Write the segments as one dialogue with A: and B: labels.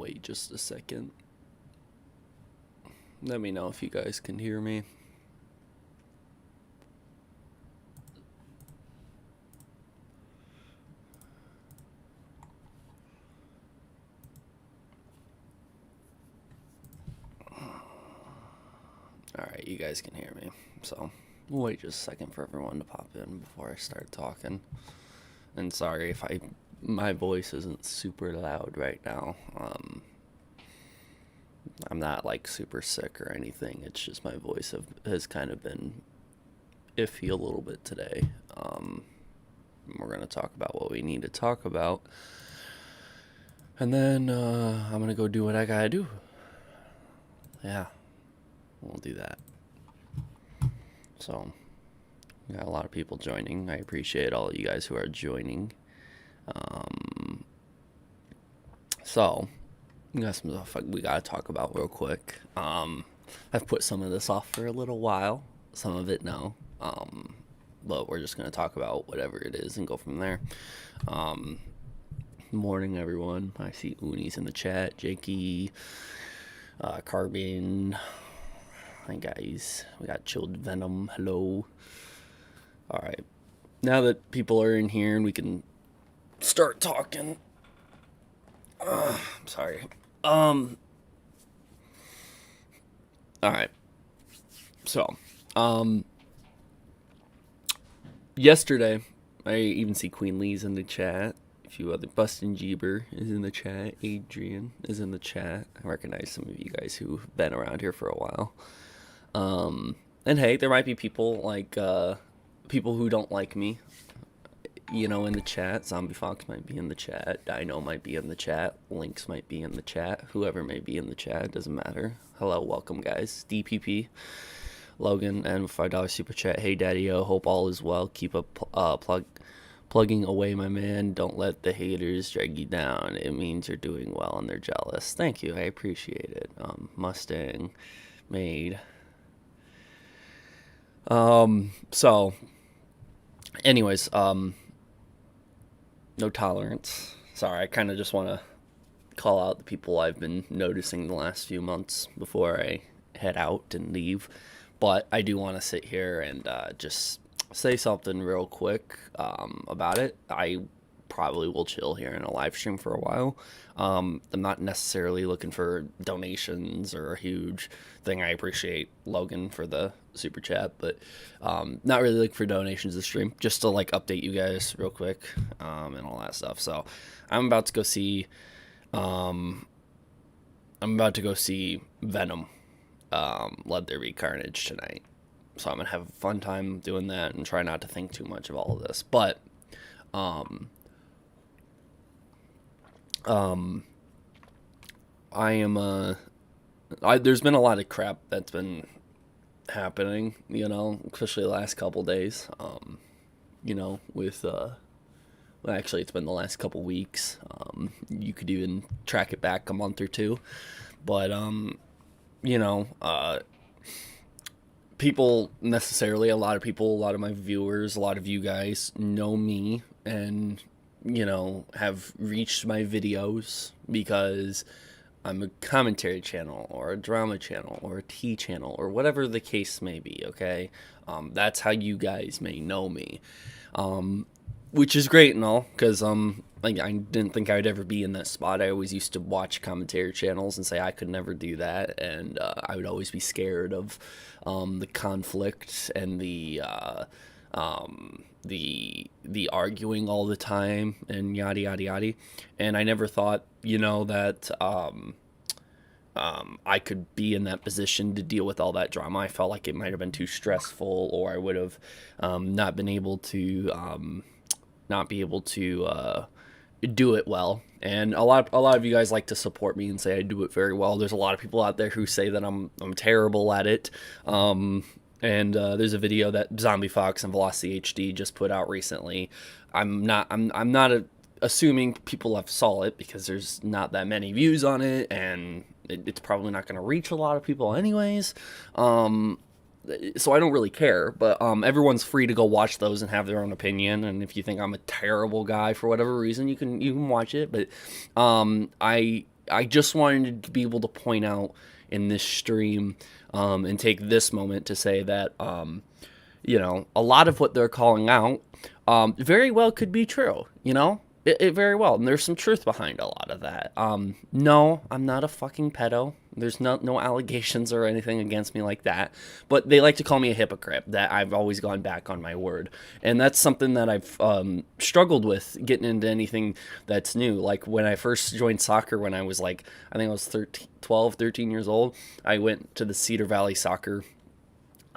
A: wait just a second. Let me know if you guys can hear me. Alright, you guys can hear me. So, we'll wait just a second for everyone to pop in before I start talking. And sorry if my voice isn't super loud right now. I'm not like super sick or anything. It's just my voice has kind of been iffy a little bit today. We're going to talk about what we need to talk about. And then I'm going to go do what I got to do. Yeah, we'll do that. So, we got a lot of people joining. I appreciate all of you guys who are joining. So, we got some stuff we got to talk about real quick. I've put some of this off for a little while. Some of it no. But we're just going to talk about whatever it is and go from there. Morning, everyone. I see Uni's in the chat. Jakey, Carbon. Hi, guys. We got Chilled Venom. Hello. All right. Now that people are in here and we can start talking. I'm sorry. All right. So, yesterday, I even see Queen Lee's in the chat. A few other, Bustin' Jeeber is in the chat. Adrian is in the chat. I recognize some of you guys who've been around here for a while. And hey, there might be people like, people who don't like me, you know, in the chat. Zombie Fox might be in the chat. Dino might be in the chat. Lynx might be in the chat. Whoever may be in the chat, doesn't matter. Hello, welcome, guys. DPP, Logan, and $5 super chat. Hey, Daddy-O, hope all is well. Keep up, plugging away, my man. Don't let the haters drag you down. It means you're doing well and they're jealous. Thank you, I appreciate it. Mustang, made. So, anyways, no tolerance. Sorry, I kind of just want to call out the people I've been noticing the last few months before I head out and leave. But I do want to sit here and just say something real quick about it. I probably will chill here in a live stream for a while. I'm not necessarily looking for donations or a huge thing. I appreciate Logan for the super chat, but not really looking for donations to stream, just to like update you guys real quick and all that stuff. So I'm about to go see Venom, Let There Be Carnage tonight. So I'm gonna have a fun time doing that and try not to think too much of all of this. But there's been a lot of crap that's been happening, you know, especially the last couple days. You know, with well, actually it's been the last couple weeks. You could even track it back a month or two. But you know, people necessarily, a lot of my viewers, a lot of you guys know me and, you know, have reached my videos because I'm a commentary channel or a drama channel or a tea channel or whatever the case may be, okay? That's how you guys may know me. Which is great and all, because like, I didn't think I'd ever be in that spot. I always used to watch commentary channels and say I could never do that, and I would always be scared of the conflict and the arguing all the time and yada yada yada. And I never thought, you know, that I could be in that position to deal with all that drama. I felt like it might have been too stressful, or I would have not been able to do it well. And a lot of you guys like to support me and say I do it very well. There's a lot of people out there who say that I'm terrible at it. And there's a video that Zombie Fox and Velocity HD just put out recently. I'm not assuming people have saw it because there's not that many views on it, and it's probably not going to reach a lot of people anyways. So I don't really care, but everyone's free to go watch those and have their own opinion. And if you think I'm a terrible guy for whatever reason, you can watch it. But I I just wanted to be able to point out in this stream, and take this moment to say that, a lot of what they're calling out, very well could be true, It very well, and there's some truth behind a lot of that. No, I'm not a fucking pedo. There's no allegations or anything against me like that. But they like to call me a hypocrite, that I've always gone back on my word. And that's something that I've struggled with getting into anything that's new. Like when I first joined soccer when I was like, I think I was 12, 13 years old, I went to the Cedar Valley Soccer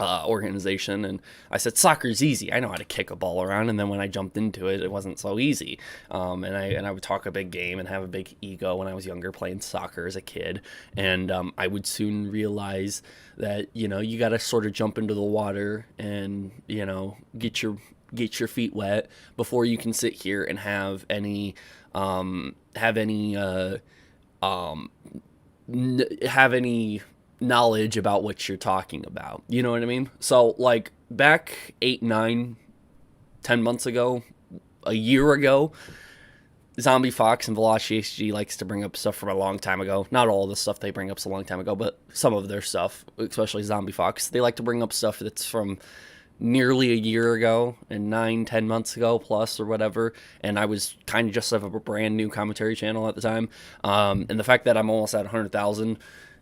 A: organization, and I said, soccer's easy, I know how to kick a ball around. And then when I jumped into it, it wasn't so easy. And I would talk a big game and have a big ego when I was younger playing soccer as a kid. And I would soon realize that you got to sort of jump into the water and get your feet wet before you can sit here and have any knowledge about what you're talking about. You know what I mean? So like back 8, 9, 10 months ago, a year ago, Zombie Fox and Velocity HG likes to bring up stuff from a long time ago. Not all the stuff they bring up's a long time ago, but some of their stuff, especially Zombie Fox, they like to bring up stuff that's from nearly a year ago and 9, 10 months ago plus or whatever. And I was kind of just of a brand new commentary channel at the time. And the fact that I'm almost at 100,000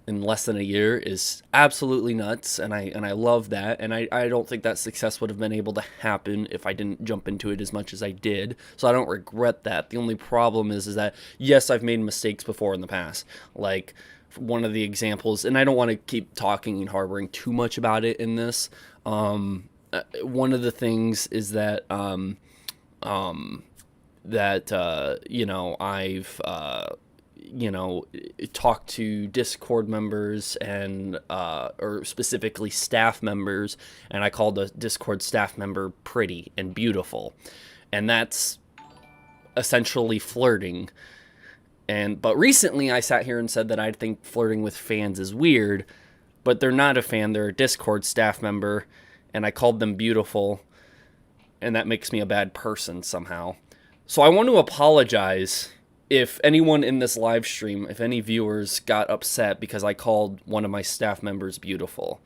A: in less than a year is absolutely nuts, and I love that, and I don't think that success would have been able to happen if I didn't jump into it as much as I did, so I don't regret that. The only problem is that, yes, I've made mistakes before in the past, like one of the examples, and I don't want to keep talking and harboring too much about it in this, one of the things is that, I've talk to Discord members and or specifically staff members, and I call the Discord staff member pretty and beautiful, and that's essentially flirting. But recently I sat here and said that I think flirting with fans is weird, but they're not a fan, they're a Discord staff member, and I called them beautiful, and that makes me a bad person somehow. So I want to apologize if anyone in this live stream, if any viewers got upset because I called one of my staff members beautiful.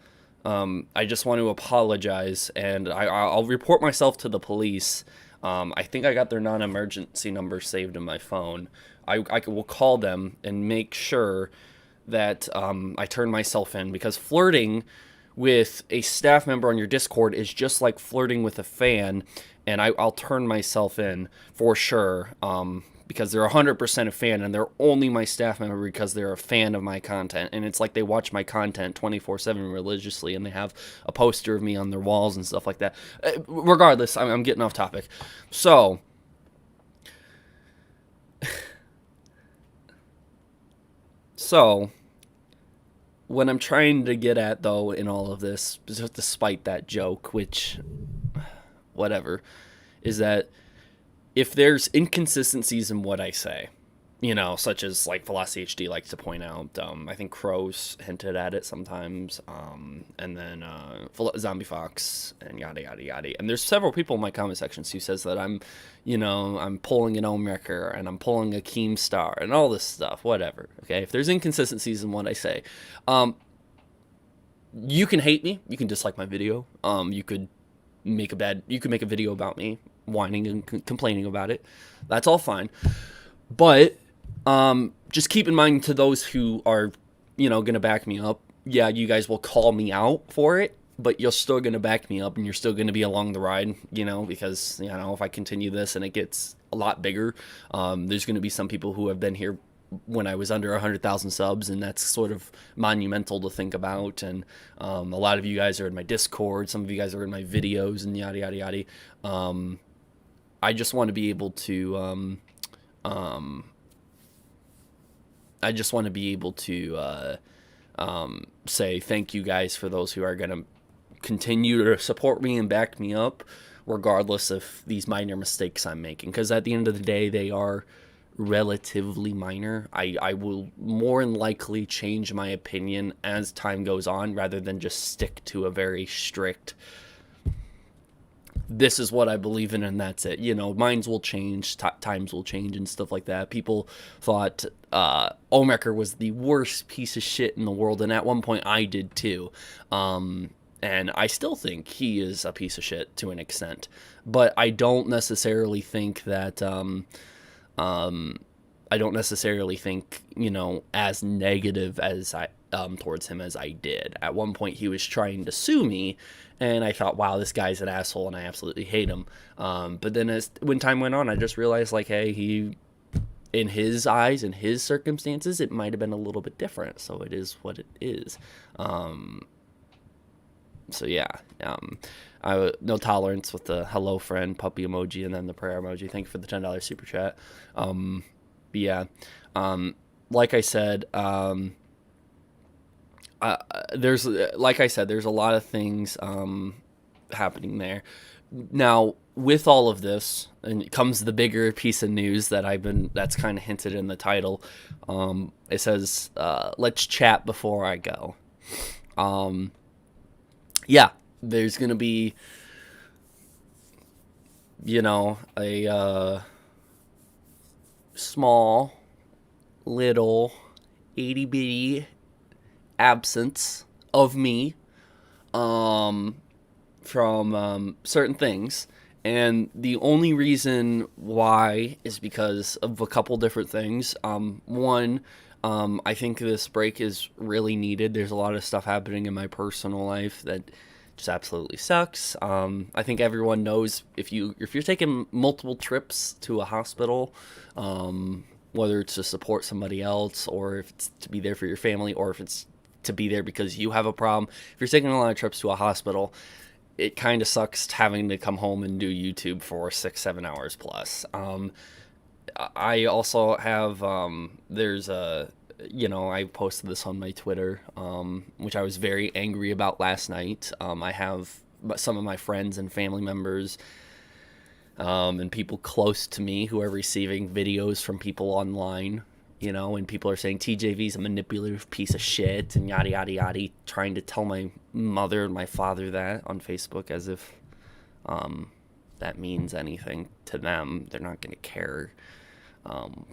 A: I just want to apologize, and I'll report myself to the police. I think I got their non-emergency number saved in my phone. I will call them and make sure that I turn myself in, because flirting with a staff member on your Discord is just like flirting with a fan, and I'll turn myself in for sure. Because they're 100% a fan, and they're only my staff member because they're a fan of my content. And it's like they watch my content 24/7 religiously, and they have a poster of me on their walls and stuff like that. Regardless, I'm getting off topic. So, what I'm trying to get at, though, in all of this, despite that joke, which, whatever, is that if there's inconsistencies in what I say, such as like Velocity HD likes to point out, I think Crow's hinted at it sometimes, and then Zombie Fox and yada yada yada. And there's several people in my comment sections who says that I'm pulling an Omewrecker and I'm pulling a Keemstar and all this stuff, whatever. Okay, if there's inconsistencies in what I say, you can hate me, you can dislike my video, you could make a video about me whining and complaining about it. That's all fine. But just keep in mind, to those who are, gonna back me up, yeah, you guys will call me out for it, but you're still gonna back me up and you're still gonna be along the ride, because, if I continue this and it gets a lot bigger, there's gonna be some people who have been here when I was under 100,000 subs, and that's sort of monumental to think about. And a lot of you guys are in my Discord, some of you guys are in my videos, and yada yada yada. I just want to be able to say thank you guys for those who are going to continue to support me and back me up, regardless of these minor mistakes I'm making, because at the end of the day, they are relatively minor. I will more than likely change my opinion as time goes on, rather than just stick to a very strict, this is what I believe in and that's it. Minds will change, times will change and stuff like that. People thought Omecker was the worst piece of shit in the world, and at one point I did too. And I still think he is a piece of shit to an extent, but I don't necessarily think that I don't necessarily think, as negative as I towards him as I did. At one point, he was trying to sue me, and I thought, wow, this guy's an asshole, and I absolutely hate him. But then when time went on, I just realized, like, hey, he, in his eyes, in his circumstances, it might have been a little bit different. So it is what it is. So yeah, no tolerance with the hello friend puppy emoji and then the prayer emoji. Thank you for the $10 super chat. Yeah, like I said, there's a lot of things happening there. Now, with all of this, and comes the bigger piece of news that's kind of hinted in the title. It says, "Let's chat before I go." Yeah, there's gonna be, a small, little, itty bitty absence of me from certain things, and the only reason why is because of a couple different things. One, I think this break is really needed. There's a lot of stuff happening in my personal life that just absolutely sucks. I think everyone knows if you're taking multiple trips to a hospital, whether it's to support somebody else or if it's to be there for your family or if it's to be there because you have a problem. If you're taking a lot of trips to a hospital, it kind of sucks having to come home and do YouTube for 6-7 hours plus. I also have, I posted this on my Twitter, which I was very angry about last night. I have some of my friends and family members and people close to me who are receiving videos from people online, and people are saying TJV's a manipulative piece of shit and yada, yada, yada, trying to tell my mother and my father that on Facebook as if that means anything to them. They're not going to care.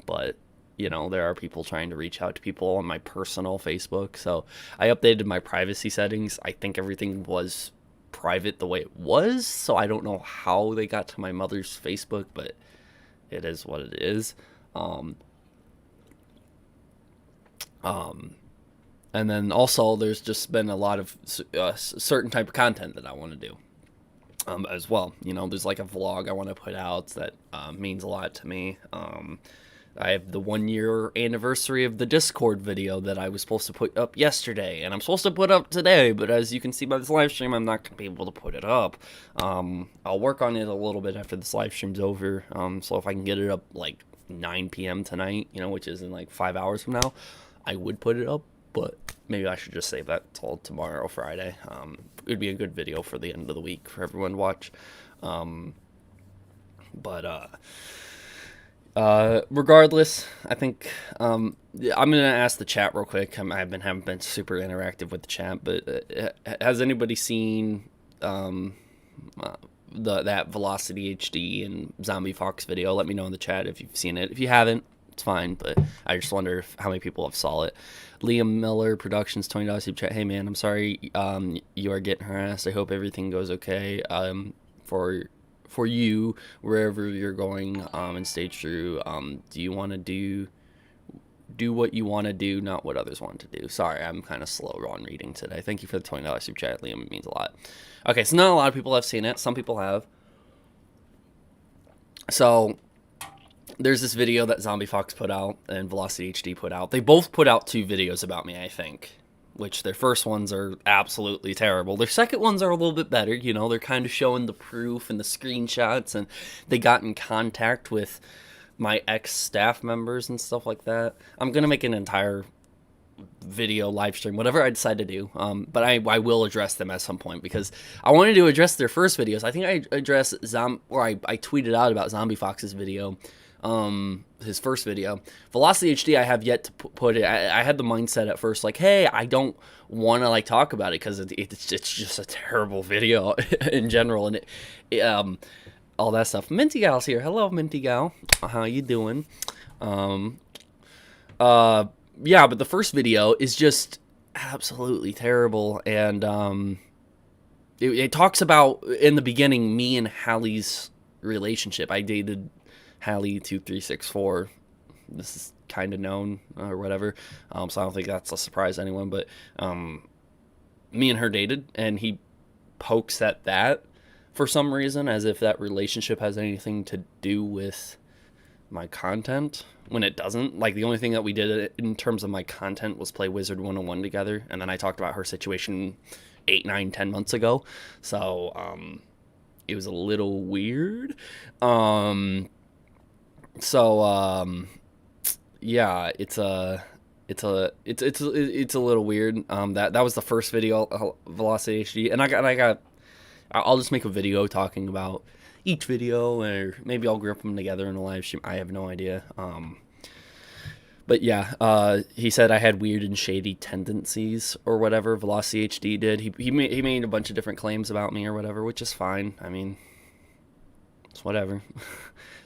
A: But there are people trying to reach out to people on my personal Facebook. So I updated my privacy settings. I think everything was private the way it was. So I don't know how they got to my mother's Facebook, but it is what it is. And then also there's just been a lot of certain type of content that I want to do. As well, there's like a vlog I want to put out that means a lot to me. I have the 1-year anniversary of the Discord video that I was supposed to put up yesterday, and I'm supposed to put up today, but as you can see by this live stream, I'm not going to be able to put it up. I'll work on it a little bit after this live stream's over, so if I can get it up like 9 p.m. tonight, which is in like 5 hours from now, I would put it up, but maybe I should just save that till tomorrow, Friday. It would be a good video for the end of the week for everyone to watch. Regardless, I think I'm gonna ask the chat real quick. I haven't been super interactive with the chat, but has anybody seen that Velocity HD and Zombie Fox video? Let me know in the chat if you've seen it. If you haven't, it's fine, but I just wonder how many people have saw it. Liam Miller Productions, $20 super chat. Hey man, I'm sorry you are getting harassed. I hope everything goes okay for you wherever you're going, and stay true. Do you want to do what you want to do, not what others want to do? Sorry, I'm kind of slow on reading today. Thank you for the $20 super chat, Liam. It means a lot. Okay, so not a lot of people have seen it. Some people have. So there's this video that Zombie Fox put out and Velocity HD put out. They both put out 2 videos about me, I think, which their first ones are absolutely terrible. Their second ones are a little bit better. They're kind of showing the proof and the screenshots, and they got in contact with my ex-staff members and stuff like that. I'm going to make an entire video live stream, whatever I decide to do, but I will address them at some point, because I wanted to address their first videos. I think I addressed I tweeted out about Zombie Fox's video his first video. Velocity HD, I have yet to put it. I had the mindset at first, like, hey, I don't want to like talk about it because it's just a terrible video in general, and all that stuff. Minty Gal's here. Hello, Minty Gal. How you doing? Yeah, but the first video is just absolutely terrible, and it talks about in the beginning me and Hallie's relationship. I dated Hallie2364. This is kind of known or whatever, so I don't think that's a surprise to anyone, but me and her dated, and he pokes at that for some reason, as if that relationship has anything to do with my content, when it doesn't. Like, the only thing that we did in terms of my content was play Wizard 101 together, and then I talked about her situation 8, 9, 10 months ago, so it was a little weird. Yeah, it's a little weird. That was the first video, Velocity HD, and I'll just make a video talking about each video, or maybe I'll group them together in a live stream. I have no idea. But yeah, he said I had weird and shady tendencies or whatever. Velocity HD did. He made a bunch of different claims about me or whatever, which is fine. I mean, it's whatever.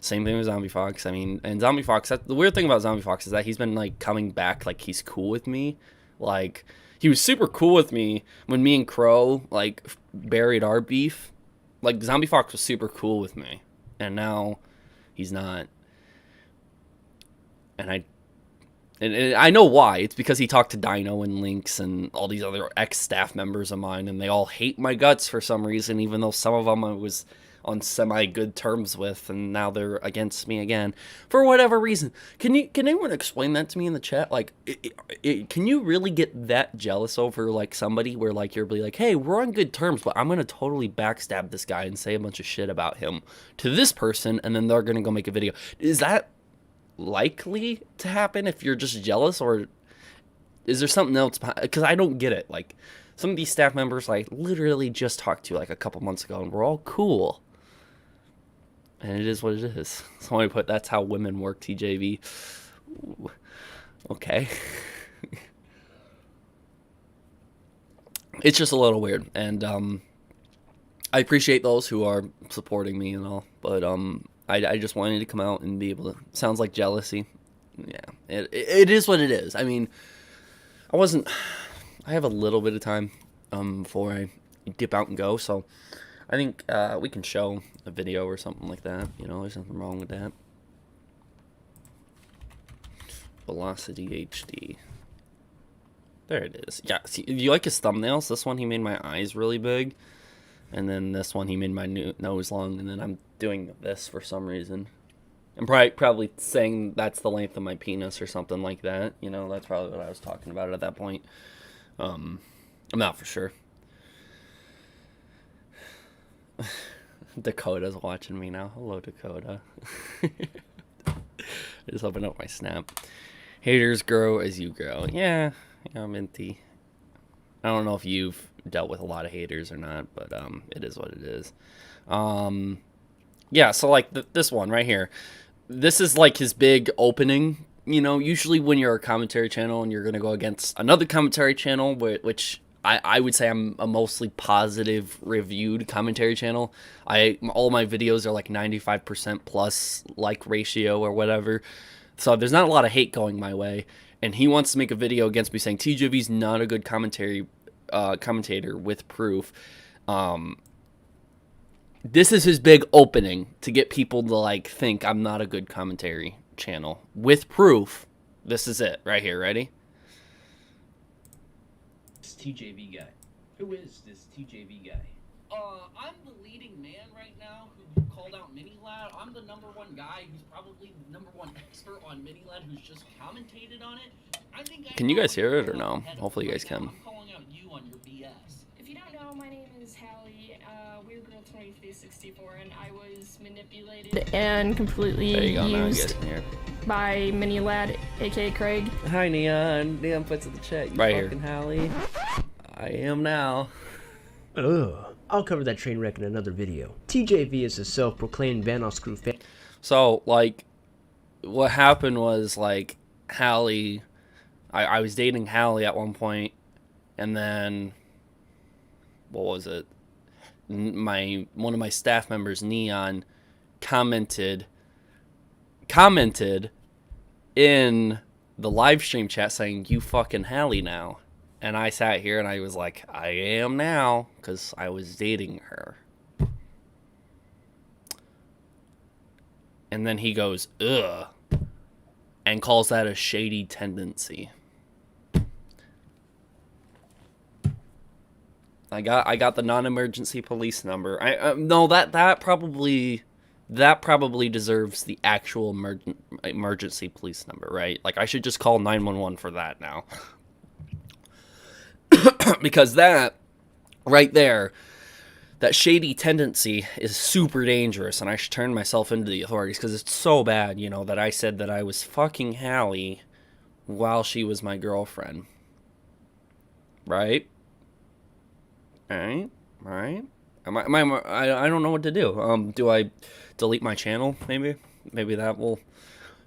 A: Same thing with Zombie Fox. I mean, and Zombie Fox, the weird thing about Zombie Fox is that he's been like coming back, like he's cool with me. Like, he was super cool with me when me and Crow like buried our beef. Like, Zombie Fox was super cool with me, and now he's not. And I know why. It's because he talked to Dino and Lynx and all these other ex-staff members of mine, and they all hate my guts for some reason, even though some of them I was on semi-good terms with, and now they're against me again for whatever reason. Can anyone explain that to me in the chat? Like, can you really get that jealous over like somebody where like you're be like, hey, we're on good terms, but I'm gonna totally backstab this guy and say a bunch of shit about him to this person, and then they're gonna go make a video? Is that likely to happen if you're just jealous, or is there something else? Because I don't get it. Like, some of these staff members I literally just talked to like a couple months ago, and we're all cool. And it is what it is. Somebody put, that's how women work, TJV. Ooh, okay. It's just a little weird. And I appreciate those who are supporting me and all. But I just wanted to come out and be able to... Sounds like jealousy. Yeah. It is what it is. I mean, I have a little bit of time before I dip out and go, so... I think we can show a video or something like that. You know, there's nothing wrong with that. Velocity HD. There it is. Yeah, see, do you like his thumbnails? This one, he made my eyes really big. And then this one, he made my nose long. And then I'm doing this for some reason. I'm probably saying that's the length of my penis or something like that. You know, that's probably what I was talking about at that point. I'm not for sure. Dakota's watching me now. Hello, Dakota. I just opened up my snap. Haters grow as you grow. Yeah, Minty. I don't know if you've dealt with a lot of haters or not, but it is what it is. Yeah, so like this one right here. This is like his big opening. You know, usually when you're a commentary channel and you're going to go against another commentary channel, which... I would say I'm a mostly positive reviewed commentary channel. All my videos are like 95% plus like ratio or whatever. So there's not a lot of hate going my way. And he wants to make a video against me saying TJV's not a good commentator with proof. This is his big opening to get people to like think I'm not a good commentary channel with proof. This is it right here. Ready?
B: TJV guy. Who is this TJV guy?
A: I'm the leading man right now who called out Mini Lad. I'm the #1 guy who's probably the #1 expert on Mini Lad who's just commentated on it. Can you guys hear it or no? Hopefully you guys can.
B: I'm calling out you on your BS.
C: If you don't know, my name is Hallie, Weird Girl 2364, and I was manipulated and completely used by Mini Lad, aka Craig.
A: Hi Neon. Neon puts in the chat. You right fucking here. Hallie. I am now.
D: Ugh. I'll cover that train wreck in another video. TJV is a self-proclaimed Van Screw fan.
A: So, like, what happened was, like, Hallie, I was dating Hallie at one point, and then, what was it? One of my staff members, Neon, commented in the live stream chat saying, "You fucking Hallie now." And I sat here and I was like, I am now, because I was dating her. And then he goes, ugh, and calls that a shady tendency. I got the non-emergency police number. No, that probably deserves the actual emergency police number, right? Like, I should just call 911 for that now. Because that right there, that shady tendency is super dangerous, and I should turn myself into the authorities, because it's so bad, you know, that I said that I was fucking Hallie while she was my girlfriend. Right? Alright? I don't know what to do. Do I delete my channel, maybe? Maybe that will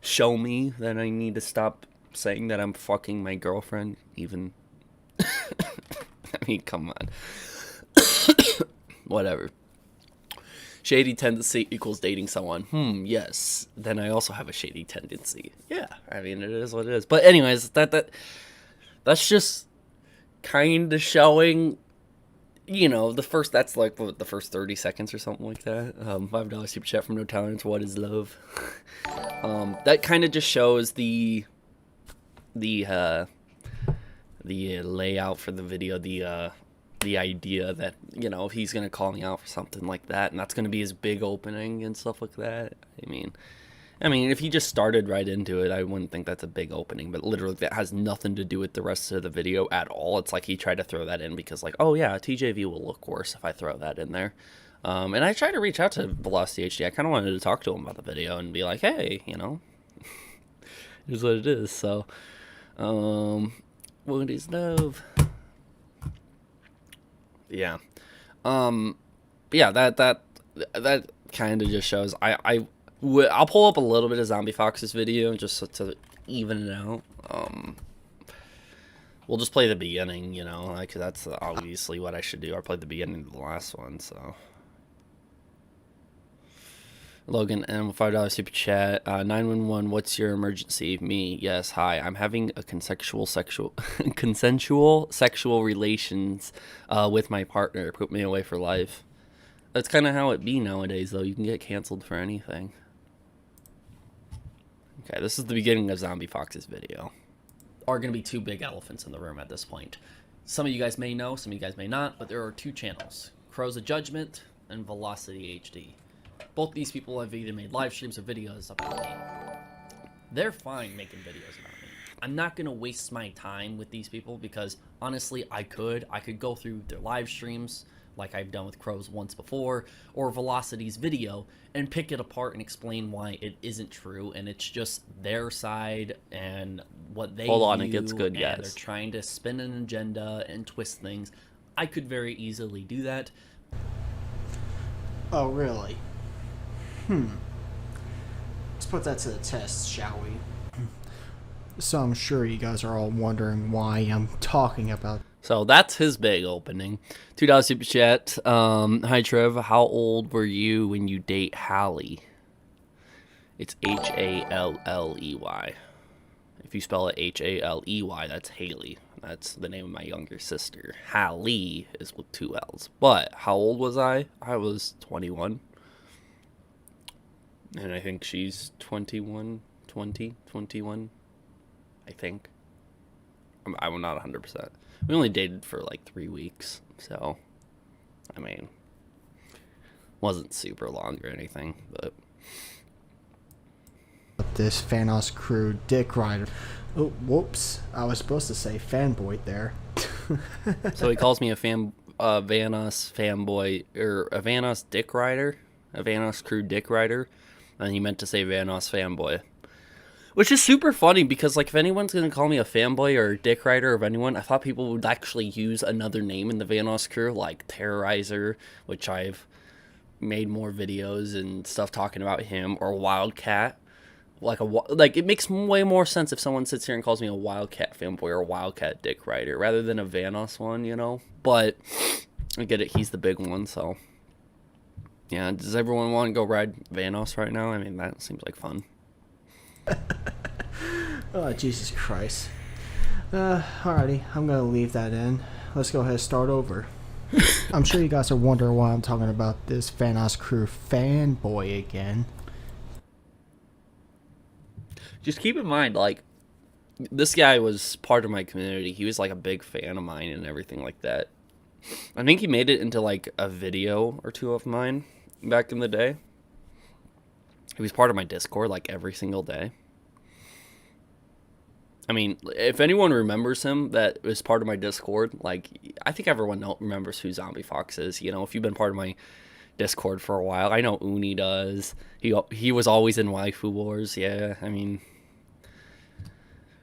A: show me that I need to stop saying that I'm fucking my girlfriend, even... I mean, come on. Whatever. Shady tendency equals dating someone. Yes. Then I also have a shady tendency. Yeah, I mean, it is what it is. But anyways, that's just kind of showing, you know, that's like the first 30 seconds or something like that. $5 super chat from No Tolerance. What is love? That kind of just shows the layout for the video, the idea that, you know, he's gonna call me out for something like that, and that's gonna be his big opening and stuff like that. I mean, if he just started right into it, I wouldn't think that's a big opening, but literally that has nothing to do with the rest of the video at all. It's like he tried to throw that in because, like, oh yeah, TJV will look worse if I throw that in there. And I tried to reach out to Velocity HD. I kind of wanted to talk to him about the video and be like, hey, you know, here's what it is. So, what is love? Yeah. Yeah, that kind of just shows. I'll pull up a little bit of Zombie Fox's video just to even it out. We'll just play the beginning, you know, like, that's obviously what I should do. I played the beginning of the last one, so. Logan M, $5 super chat. 911, what's your emergency? Me, yes, hi. I'm having a consensual sexual relations with my partner. Put me away for life. That's kind of how it be nowadays, though. You can get canceled for anything. Okay, this is the beginning of Zombie Fox's video. Are going to be two big elephants in the room at this point. Some of you guys may know, some of you guys may not, but there are two channels. Crows of Judgment and Velocity HD. Both these people have either made live streams or videos about me. They're fine making videos about me. I'm not going to waste my time with these people because, honestly, I could go through their live streams like I've done with Crows once before, or Velocity's video, and pick it apart and explain why it isn't true, and it's just their side and what they Hold on, it gets good,
C: and
A: guys.
C: They're trying to spin an agenda and twist things. I could very easily do that.
D: Oh, really? Let's put that to the test, shall we? So I'm sure you guys are all wondering why I'm talking about...
A: So that's his big opening. $2 super chat. Hi, Trev. How old were you when you date Hallie? It's Halley. If you spell it Halley, that's Haley. That's the name of my younger sister. Hallie is with 2 L's. But how old was I? I was 21. And I think she's 21, I think. I'm not 100%. We only dated for like 3 weeks, so, I mean, wasn't super long or anything, but.
D: This Thanos crew dick rider. Oh, whoops. I was supposed to say fanboy there.
A: So he calls me a Vanos fanboy, or a Vanos dick rider, a Vanos crew dick rider, and he meant to say Vanos fanboy. Which is super funny because, like, if anyone's going to call me a fanboy or a dick rider of anyone, I thought people would actually use another name in the Vanos crew, like Terrorizer, which I've made more videos and stuff talking about him, or Wildcat, like it makes way more sense if someone sits here and calls me a Wildcat fanboy or a Wildcat dick rider rather than a Vanos one, you know. But I get it, he's the big one, so yeah. Does everyone want to go ride Vanos right now? I mean, that seems like fun.
D: Oh, Jesus Christ. Alrighty, I'm gonna leave that in. Let's go ahead and start over. I'm sure you guys are wondering why I'm talking about this Vanos Crew fanboy again.
A: Just keep in mind, like, this guy was part of my community. He was like a big fan of mine and everything like that. I think he made it into like a video or two of mine back in the day. He was part of my Discord like every single day. I mean, if anyone remembers him that was part of my Discord, like, I think everyone remembers who Zombie Fox is. You know, if you've been part of my Discord for a while, I know Uni does. He was always in Waifu Wars. Yeah, I mean,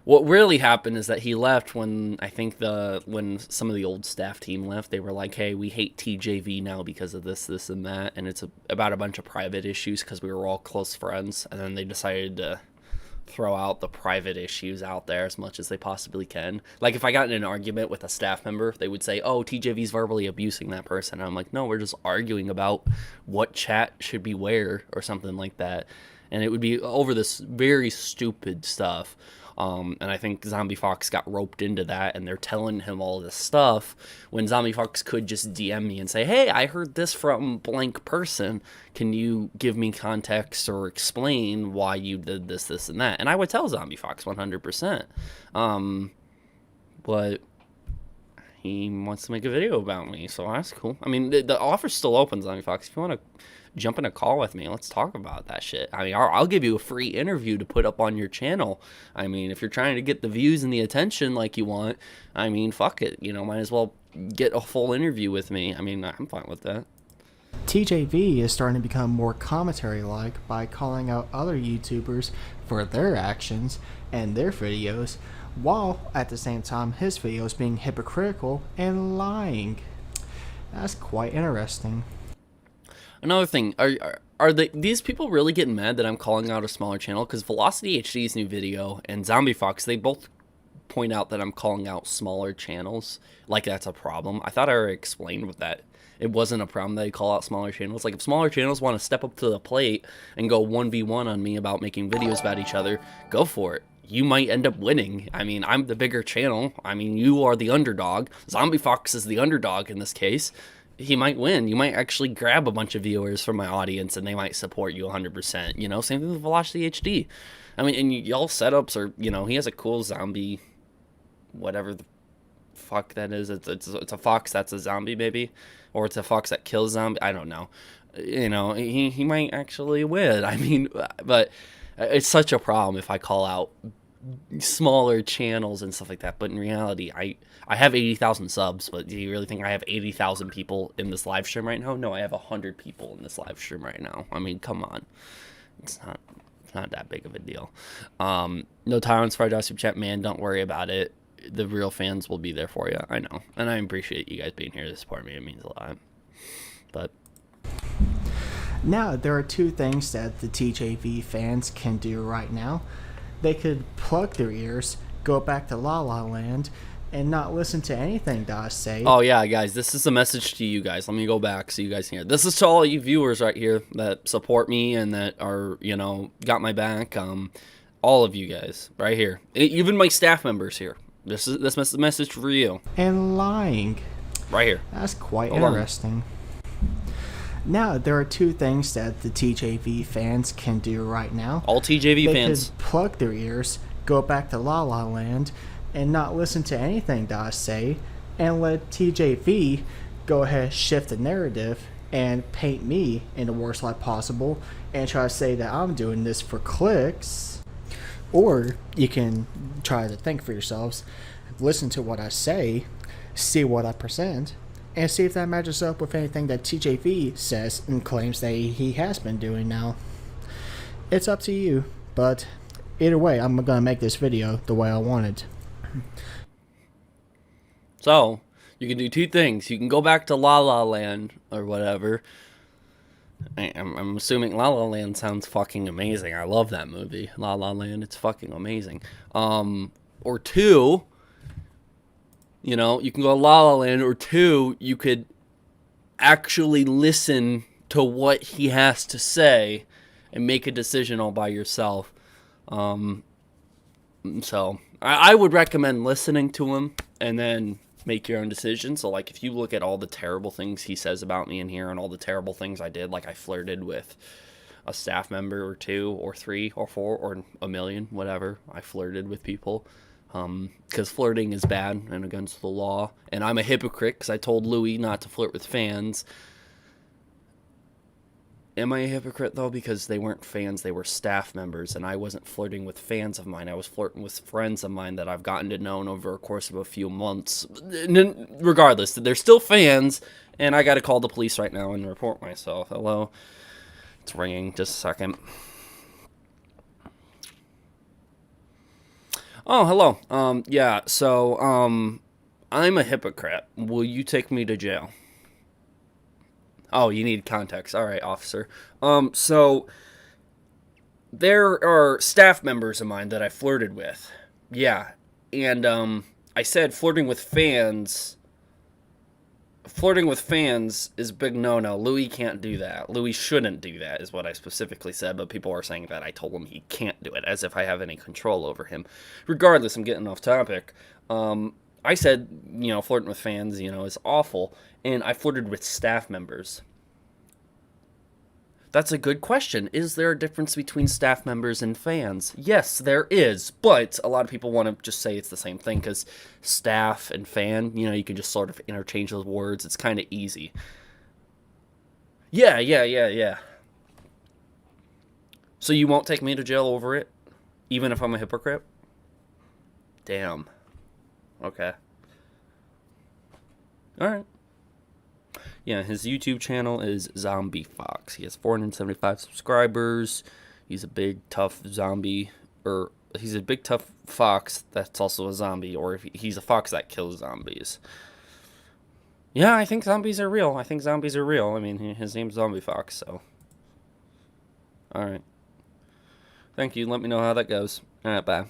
A: what really happened is that he left when I think when some of the old staff team left. They were like, "Hey, we hate TJV now because of this, this, and that," and it's about a bunch of private issues because we were all close friends, and then they decided to throw out the private issues out there as much as they possibly can. Like, if I got in an argument with a staff member, they would say, "Oh, TJV's verbally abusing that person." And I'm like, "No, we're just arguing about what chat should be where," or something like that. And it would be over this very stupid stuff. And I think Zombie Fox got roped into that, and they're telling him all this stuff when Zombie Fox could just DM me and say, "Hey, I heard this from blank person. Can you give me context or explain why you did this, this, and that?" And I would tell Zombie Fox 100%. But he wants to make a video about me, so that's cool. I mean, the offer's still open, Zombie Fox. If you want to jump in a call with me, let's talk about that shit. I mean, I'll give you a free interview to put up on your channel. I mean, if you're trying to get the views and the attention like you want, I mean, fuck it, you know, might as well get a full interview with me. I mean, I'm fine with that.
D: TJV is starting to become more commentary-like by calling out other YouTubers for their actions and their videos, while at the same time his videos being hypocritical and lying. That's quite interesting.
A: Another thing, are these people really getting mad that I'm calling out a smaller channel? Because Velocity HD's new video and Zombie Fox, they both point out that I'm calling out smaller channels. Like, that's a problem. I thought I already explained with that. It wasn't a problem that I call out smaller channels. Like, if smaller channels want to step up to the plate and go 1v1 on me about making videos about each other, go for it. You might end up winning. I mean, I'm the bigger channel. I mean, you are the underdog. Zombie Fox is the underdog in this case. He might win. You might actually grab a bunch of viewers from my audience and they might support you 100%. You know, same thing with Velocity HD. I mean, and y'all setups are, you know, he has a cool zombie, whatever the fuck that is. It's a fox that's a zombie, maybe. Or it's a fox that kills zombie. I don't know. You know, he might actually win. I mean, but it's such a problem if I call out smaller channels and stuff like that. But in reality, I have 80,000 subs, but do you really think I have 80,000 people in this live stream right now? No, I have 100 people in this live stream right now. I mean, come on. It's not that big of a deal. No tolerance for our super chat, man. Don't worry about it. The real fans will be there for you. I know. And I appreciate you guys being here to support me. It means a lot. But
D: now, there are two things that the TJV fans can do right now. They could plug their ears, go back to La La Land, and not listen to anything that I say.
A: Oh, yeah, guys, this is a message to you guys. Let me go back so you guys can hear. This is to all you viewers right here that support me and that are, you know, got my back. All of you guys right here. Even my staff members here. This message for you.
D: And lying.
A: Right here.
D: That's quite interesting. Now, there are two things that the TJV fans can do right now.
A: All TJV fans.
D: They could plug their ears, go back to La La Land, and not listen to anything that I say, and let TJV go ahead, shift the narrative, and paint me in the worst light possible, and try to say that I'm doing this for clicks. Or you can try to think for yourselves, listen to what I say, see what I present, and see if that matches up with anything that TJV says and claims that he has been doing now. It's up to you, but either way, I'm going to make this video the way I wanted.
A: So, you can do two things. You can go back to La La Land or whatever, I'm assuming La La Land sounds fucking amazing. I love that movie, La La Land. It's fucking amazing. Or two, you know, you can go to La La Land, or two, you could actually listen to what he has to say and make a decision all by yourself. So I would recommend listening to him and then make your own decision. So, like, if you look at all the terrible things he says about me in here and all the terrible things I did, like I flirted with a staff member or two or three or four or a million, whatever. I flirted with people because flirting is bad and against the law. And I'm a hypocrite because I told Louis not to flirt with fans. Am I a hypocrite, though? Because they weren't fans, they were staff members, and I wasn't flirting with fans of mine. I was flirting with friends of mine that I've gotten to know over a course of a few months. Regardless, they're still fans, and I gotta call the police right now and report myself. Hello? It's ringing. Just a second. Oh, hello. Yeah, so, I'm a hypocrite. Will you take me to jail? Oh, you need context. All right, officer. So there are staff members of mine that I flirted with. Yeah. And I said flirting with fans is a big no-no. Louis can't do that. Louis shouldn't do that is what I specifically said, but people are saying that I told him he can't do it, as if I have any control over him. Regardless, I'm getting off topic. I said, you know, flirting with fans, you know, is awful, and I flirted with staff members. That's a good question. Is there a difference between staff members and fans? Yes, there is, but a lot of people want to just say it's the same thing because staff and fan, you know, you can just sort of interchange those words. It's kind of easy. Yeah. So you won't take me to jail over it, even if I'm a hypocrite? Damn. Okay. Alright. Yeah, his YouTube channel is Zombie Fox. He has 475 subscribers. He's a big, tough zombie. Or, he's a big, tough fox that's also a zombie. Or if he's a fox that kills zombies. Yeah, I think zombies are real. I mean, his name's Zombie Fox, so. Alright. Thank you. Let me know how that goes. Alright, bye.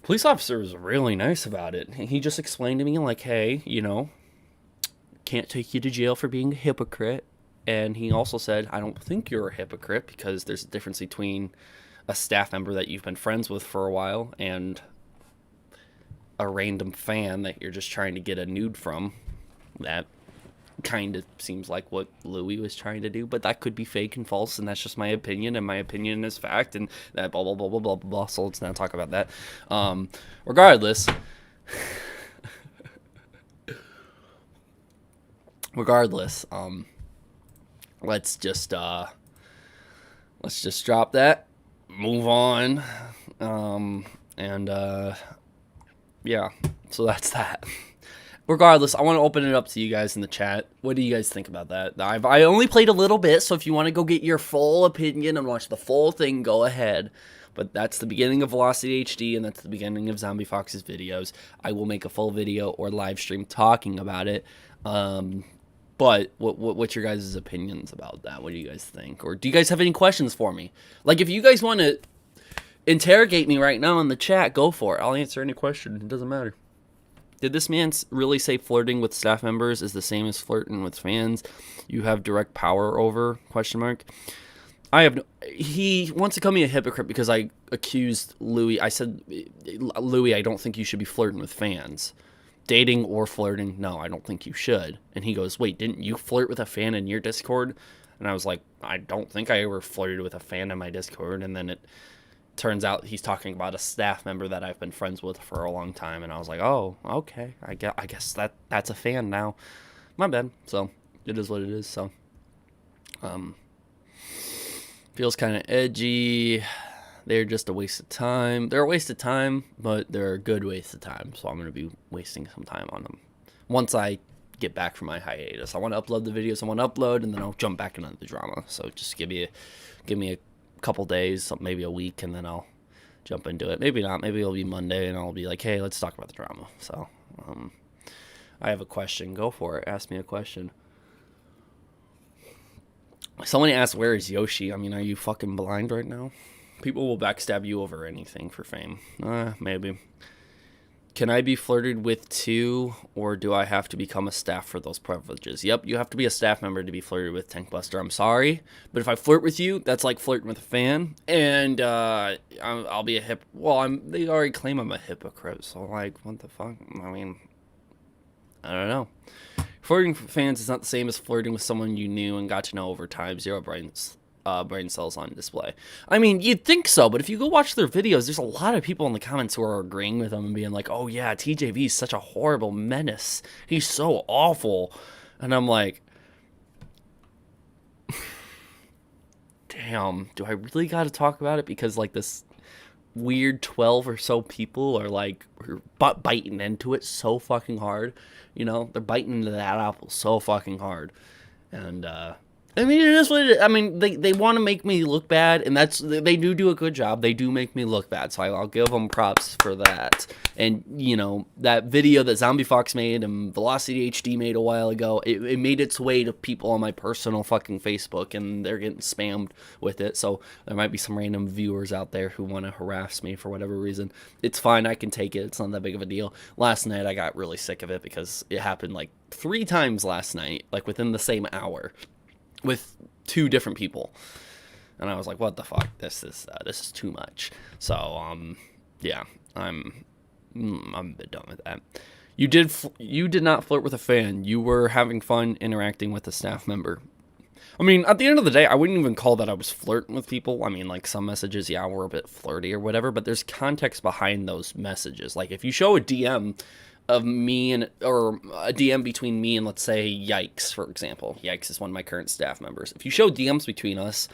A: Police officer was really nice about it. He just explained to me, like, hey, you know, can't take you to jail for being a hypocrite. And he also said, I don't think you're a hypocrite because there's a difference between a staff member that you've been friends with for a while and a random fan that you're just trying to get a nude from. That kind of seems like what Louis was trying to do, but that could be fake and false, and that's just my opinion, and my opinion is fact, and that blah blah blah blah blah blah. So let's not talk about that. Regardless, let's just drop that, move on, yeah. So that's that. Regardless, I want to open it up to you guys in the chat. What do you guys think about that? I only played a little bit, so if you want to go get your full opinion and watch the full thing, go ahead. But that's the beginning of Velocity HD, and that's the beginning of Zombie Fox's videos. I will make a full video or live stream talking about it. But what's your guys' opinions about that? What do you guys think? Or do you guys have any questions for me? Like, if you guys want to interrogate me right now in the chat, go for it. I'll answer any question. It doesn't matter. Did this man really say flirting with staff members is the same as flirting with fans? You have direct power over? ? I have no, he wants to call me a hypocrite because I accused Louis. I said, Louis, I don't think you should be flirting with fans. Dating or flirting, no, I don't think you should. And he goes, wait, didn't you flirt with a fan in your Discord? And I was like, I don't think I ever flirted with a fan in my Discord. And then it turns out he's talking about a staff member that I've been friends with for a long time, and I was like, oh, okay, I guess that's a fan now. My bad. So it is what it is. So feels kind of edgy. They're just a waste of time. They're a waste of time, but they're a good waste of time, so I'm going to be wasting some time on them once I get back from my hiatus. I want to upload the videos I want to upload, and then I'll jump back into the drama. So just give me a couple days, maybe a week, and then I'll jump into it. Maybe not. Maybe it'll be Monday, and I'll be like, hey, let's talk about the drama. So I have a question. Go for it. Ask me a question. Someone asked, where is Yoshi? I mean, are you fucking blind right now? People will backstab you over anything for fame. Maybe. Can I be flirted with too, or do I have to become a staff for those privileges? Yep, you have to be a staff member to be flirted with, Tankbuster. I'm sorry, but if I flirt with you, that's like flirting with a fan, and I'll be a hip. Well, they already claim I'm a hypocrite, so like, what the fuck? I mean, I don't know. Flirting with fans is not the same as flirting with someone you knew and got to know over time. Zero brain cells on display. I mean, you'd think so, but if you go watch their videos, there's a lot of people in the comments who are agreeing with them and being like, oh yeah, TJV is such a horrible menace. He's so awful. And I'm like, damn, do I really got to talk about it? Because like this weird 12 or so people are like biting into it so fucking hard. You know, they're biting into that apple so fucking hard. And, I mean, it is what it is. I mean, they want to make me look bad, and they do a good job. They do make me look bad, so I'll give them props for that. And, you know, that video that Zombie Fox made and Velocity HD made a while ago, it made its way to people on my personal fucking Facebook, and they're getting spammed with it. So there might be some random viewers out there who want to harass me for whatever reason. It's fine. I can take it. It's not that big of a deal. Last night, I got really sick of it because it happened like 3 times last night, like within the same hour, with 2 different people, and I was like, what the fuck, this is too much. So yeah, I'm a bit done with that. You did not flirt with a fan. You were having fun interacting with a staff member. I mean, at the end of the day, I wouldn't even call that I was flirting with people. I mean, like, some messages, yeah, were a bit flirty or whatever, but there's context behind those messages. Like, if you show a DM of me or a DM between me and, let's say, Yikes, for example. Yikes is one of my current staff members. If you show DMs between us,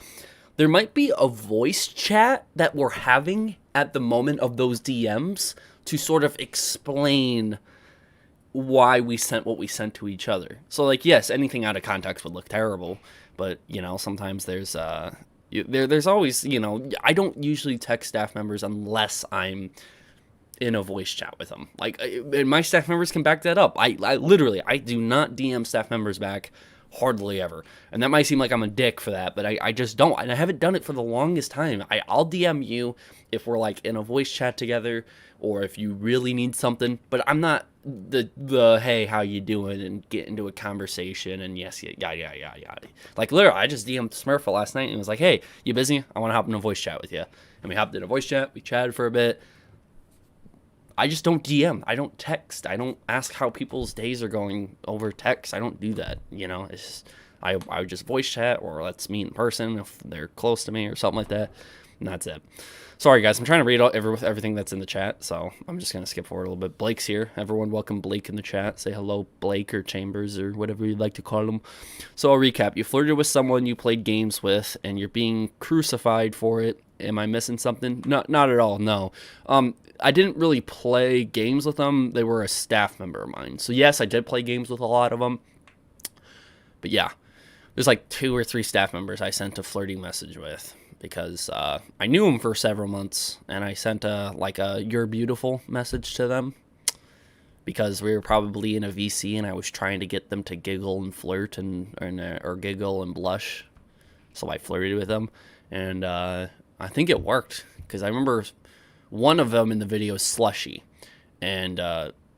A: there might be a voice chat that we're having at the moment of those DMs to sort of explain why we sent what we sent to each other. So, like, yes, anything out of context would look terrible, but, you know, sometimes there's always, you know, I don't usually text staff members unless I'm in a voice chat with them. Like, and my staff members can back that up. I literally do not DM staff members back hardly ever. And that might seem like I'm a dick for that, but I just don't. And I haven't done it for the longest time. I'll DM you if we're like in a voice chat together, or if you really need something, but I'm not the hey, how you doing, and get into a conversation and yes, yeah. Like, literally, I just DM'd Smurfa last night and was like, hey, you busy? I want to hop in a voice chat with you. And we hopped in a voice chat, we chatted for a bit. I just don't DM. I don't text. I don't ask how people's days are going over text. I don't do that, you know. It's just, I would just voice chat, or let's meet in person if they're close to me or something like that, and that's it. Sorry, guys. I'm trying to read everything that's in the chat, so I'm just going to skip forward a little bit. Blake's here. Everyone welcome Blake in the chat. Say hello, Blake, or Chambers, or whatever you'd like to call him. So I'll recap. You flirted with someone you played games with, and you're being crucified for it. Am I missing something? Not at all, no. I didn't really play games with them. They were a staff member of mine. So yes, I did play games with a lot of them. But yeah, there's like 2 or 3 staff members I sent a flirty message with because I knew them for several months, and I sent a "You're beautiful" message to them because we were probably in a VC, and I was trying to get them to giggle and flirt or giggle and blush. So I flirted with them, and I think it worked because I remember one of them in the video is Slushy, and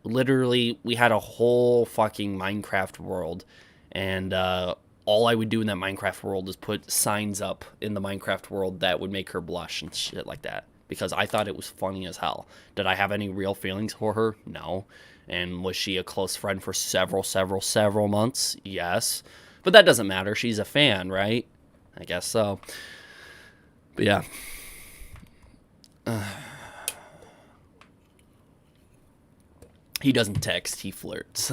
A: literally we had a whole fucking Minecraft world, and all I would do in that Minecraft world is put signs up in the Minecraft world that would make her blush and shit like that, because I thought it was funny as hell. Did I have any real feelings for her? No. And was she a close friend for several months? Yes. But that doesn't matter. She's a fan, right? I guess so. But yeah. He doesn't text, he flirts.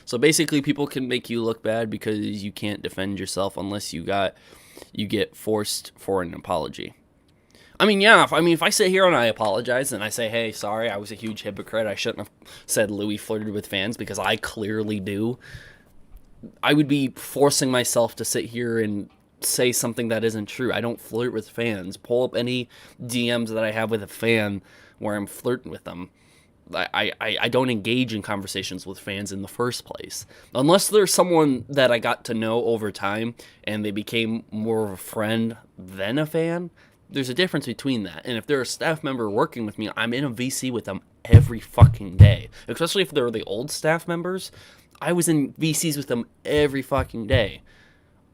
A: So basically, people can make you look bad because you can't defend yourself unless you get forced for an apology. I mean, yeah, if I sit here and I apologize and I say, hey, sorry, I was a huge hypocrite, I shouldn't have said Louis flirted with fans, because I clearly do, I would be forcing myself to sit here and say something that isn't true. I don't flirt with fans. Pull up any DMs that I have with a fan where I'm flirting with them. I don't engage in conversations with fans in the first place. Unless there's someone that I got to know over time and they became more of a friend than a fan, there's a difference between that. And if they're a staff member working with me, I'm in a VC with them every fucking day. Especially if they're the old staff members. I was in VCs with them every fucking day.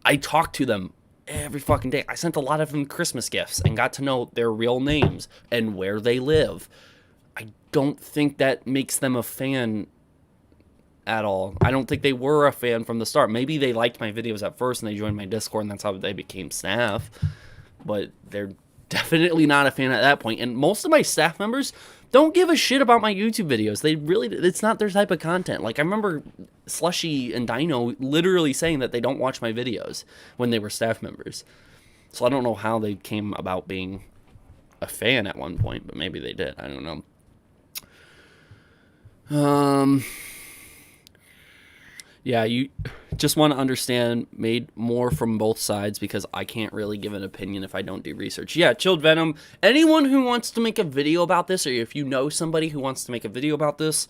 A: I talked to them every fucking day. I sent a lot of them Christmas gifts and got to know their real names and where they live. I don't think that makes them a fan at all. I don't think they were a fan from the start. Maybe they liked my videos at first and they joined my Discord and that's how they became staff. But they're definitely not a fan at that point. And most of my staff members don't give a shit about my YouTube videos. It's not their type of content. Like, I remember Slushy and Dino literally saying that they don't watch my videos when they were staff members. So I don't know how they came about being a fan at one point, but maybe they did. I don't know. Yeah, you just want to understand, made more from both sides because I can't really give an opinion if I don't do research. Yeah, Chilled Venom, anyone who wants to make a video about this, or if you know somebody who wants to make a video about this,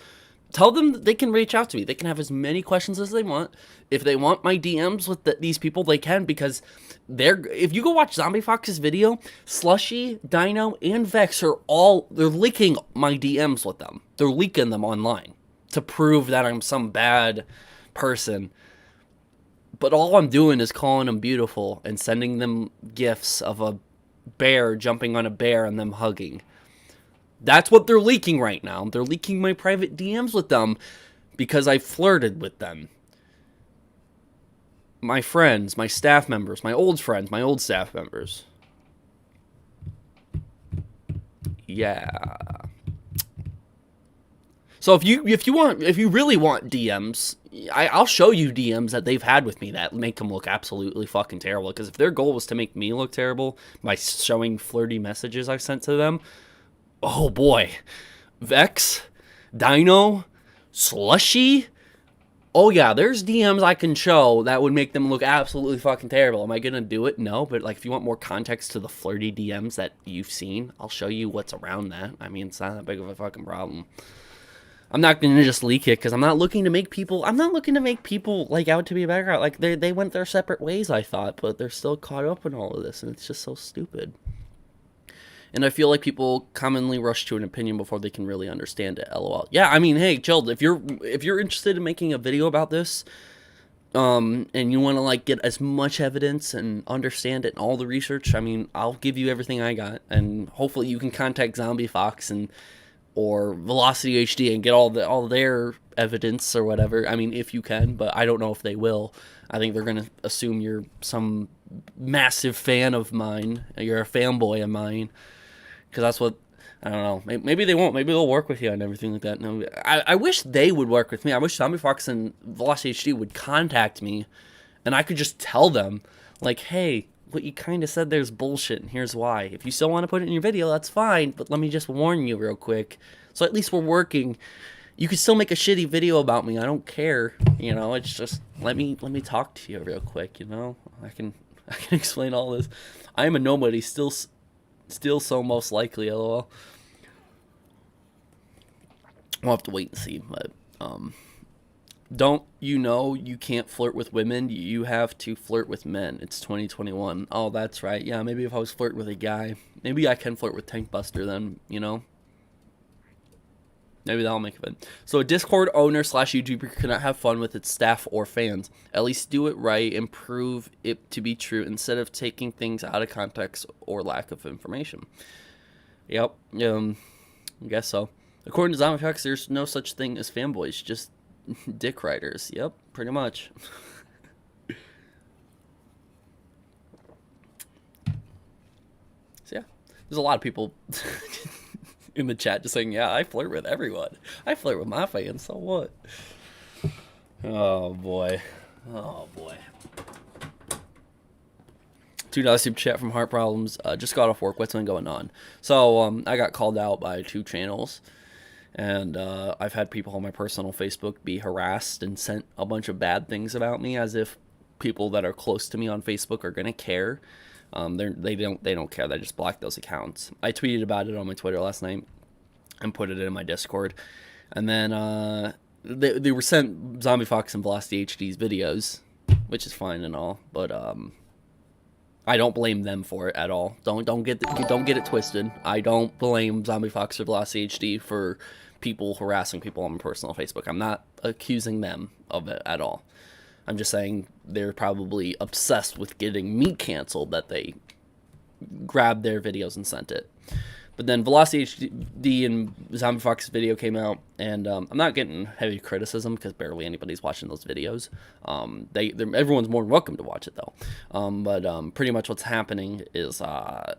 A: tell them that they can reach out to me. They can have as many questions as they want. If they want my DMs with these people, they can, because if you go watch Zombie Fox's video, Slushy, Dino, and Vex they're leaking my DMs with them. They're leaking them online to prove that I'm some bad person. But all I'm doing is calling them beautiful and sending them gifs of a bear jumping on a bear and them hugging. That's what they're leaking right now. They're leaking my private DMs with them because I flirted with them. My friends, my staff members, my old friends, my old staff members. Yeah. So if you really want DMs, I'll show you DMs that they've had with me that make them look absolutely fucking terrible. Because if their goal was to make me look terrible by showing flirty messages I sent to them, oh boy, Vex, Dino, Slushy. Oh yeah, there's DMs I can show that would make them look absolutely fucking terrible. Am I gonna do it? No, but like if you want more context to the flirty DMs that you've seen, I'll show you what's around that. I mean, it's not that big of a fucking problem. I'm not gonna just leak it because I'm not looking to make people like out to be a bad guy. Like they went their separate ways, I thought, but they're still caught up in all of this, and it's just so stupid. And I feel like people commonly rush to an opinion before they can really understand it. LOL. Yeah, I mean, hey, Chilled, if you're interested in making a video about this, and you want to like get as much evidence and understand it and all the research, I mean, I'll give you everything I got, and hopefully you can contact Zombie Fox or Velocity HD and get all their evidence or whatever. I mean, if you can, but I don't know if they will. I think they're gonna assume you're some massive fan of mine. You're a fanboy of mine. Because that's what, I don't know, maybe they won't, maybe they'll work with you and everything like that. No, I wish they would work with me. I wish Zombie Fox and Velocity HD would contact me, and I could just tell them, like, hey, what you kind of said there's bullshit, and here's why. If you still want to put it in your video, that's fine, but let me just warn you real quick. So at least we're working. You could still make a shitty video about me, I don't care, you know, it's just, let me talk to you real quick, you know. I can explain all this. I am a nobody, still so most likely, lol. We'll have to wait and see, but don't you know you can't flirt with women, you have to flirt with men. It's 2021. Oh, that's right. Yeah, maybe if I was flirting with a guy, maybe I can flirt with Tank Buster then, you know. Maybe that'll make it. So a Discord owner / YouTuber cannot have fun with its staff or fans. At least do it right and prove it to be true instead of taking things out of context or lack of information. Yep. I guess so. According to Zombie Fox, there's no such thing as fanboys, just dick riders. Yep, pretty much. So yeah, there's a lot of people in the chat just saying, yeah, I flirt with everyone. I flirt with my fans, so what? Oh, boy. Oh, boy. $2 super chat from Heart Problems. Just got off work. What's been going on? So, I got called out by 2 channels. And I've had people on my personal Facebook be harassed and sent a bunch of bad things about me, as if people that are close to me on Facebook are going to care. They don't care. They just blocked those accounts. I tweeted about it on my Twitter last night. and put it in my Discord. And then they were sent Zombie Fox and Velocity HD's videos, which is fine and all, but I don't blame them for it at all. Don't get it twisted. I don't blame Zombie Fox or Velocity HD for people harassing people on my personal Facebook. I'm not accusing them of it at all. I'm just saying they're probably obsessed with getting me canceled that they grabbed their videos and sent it. But then Velocity HD and Zombie Fox's video came out, and I'm not getting heavy criticism because barely anybody's watching those videos. Everyone's more than welcome to watch it, though. But pretty much what's happening is their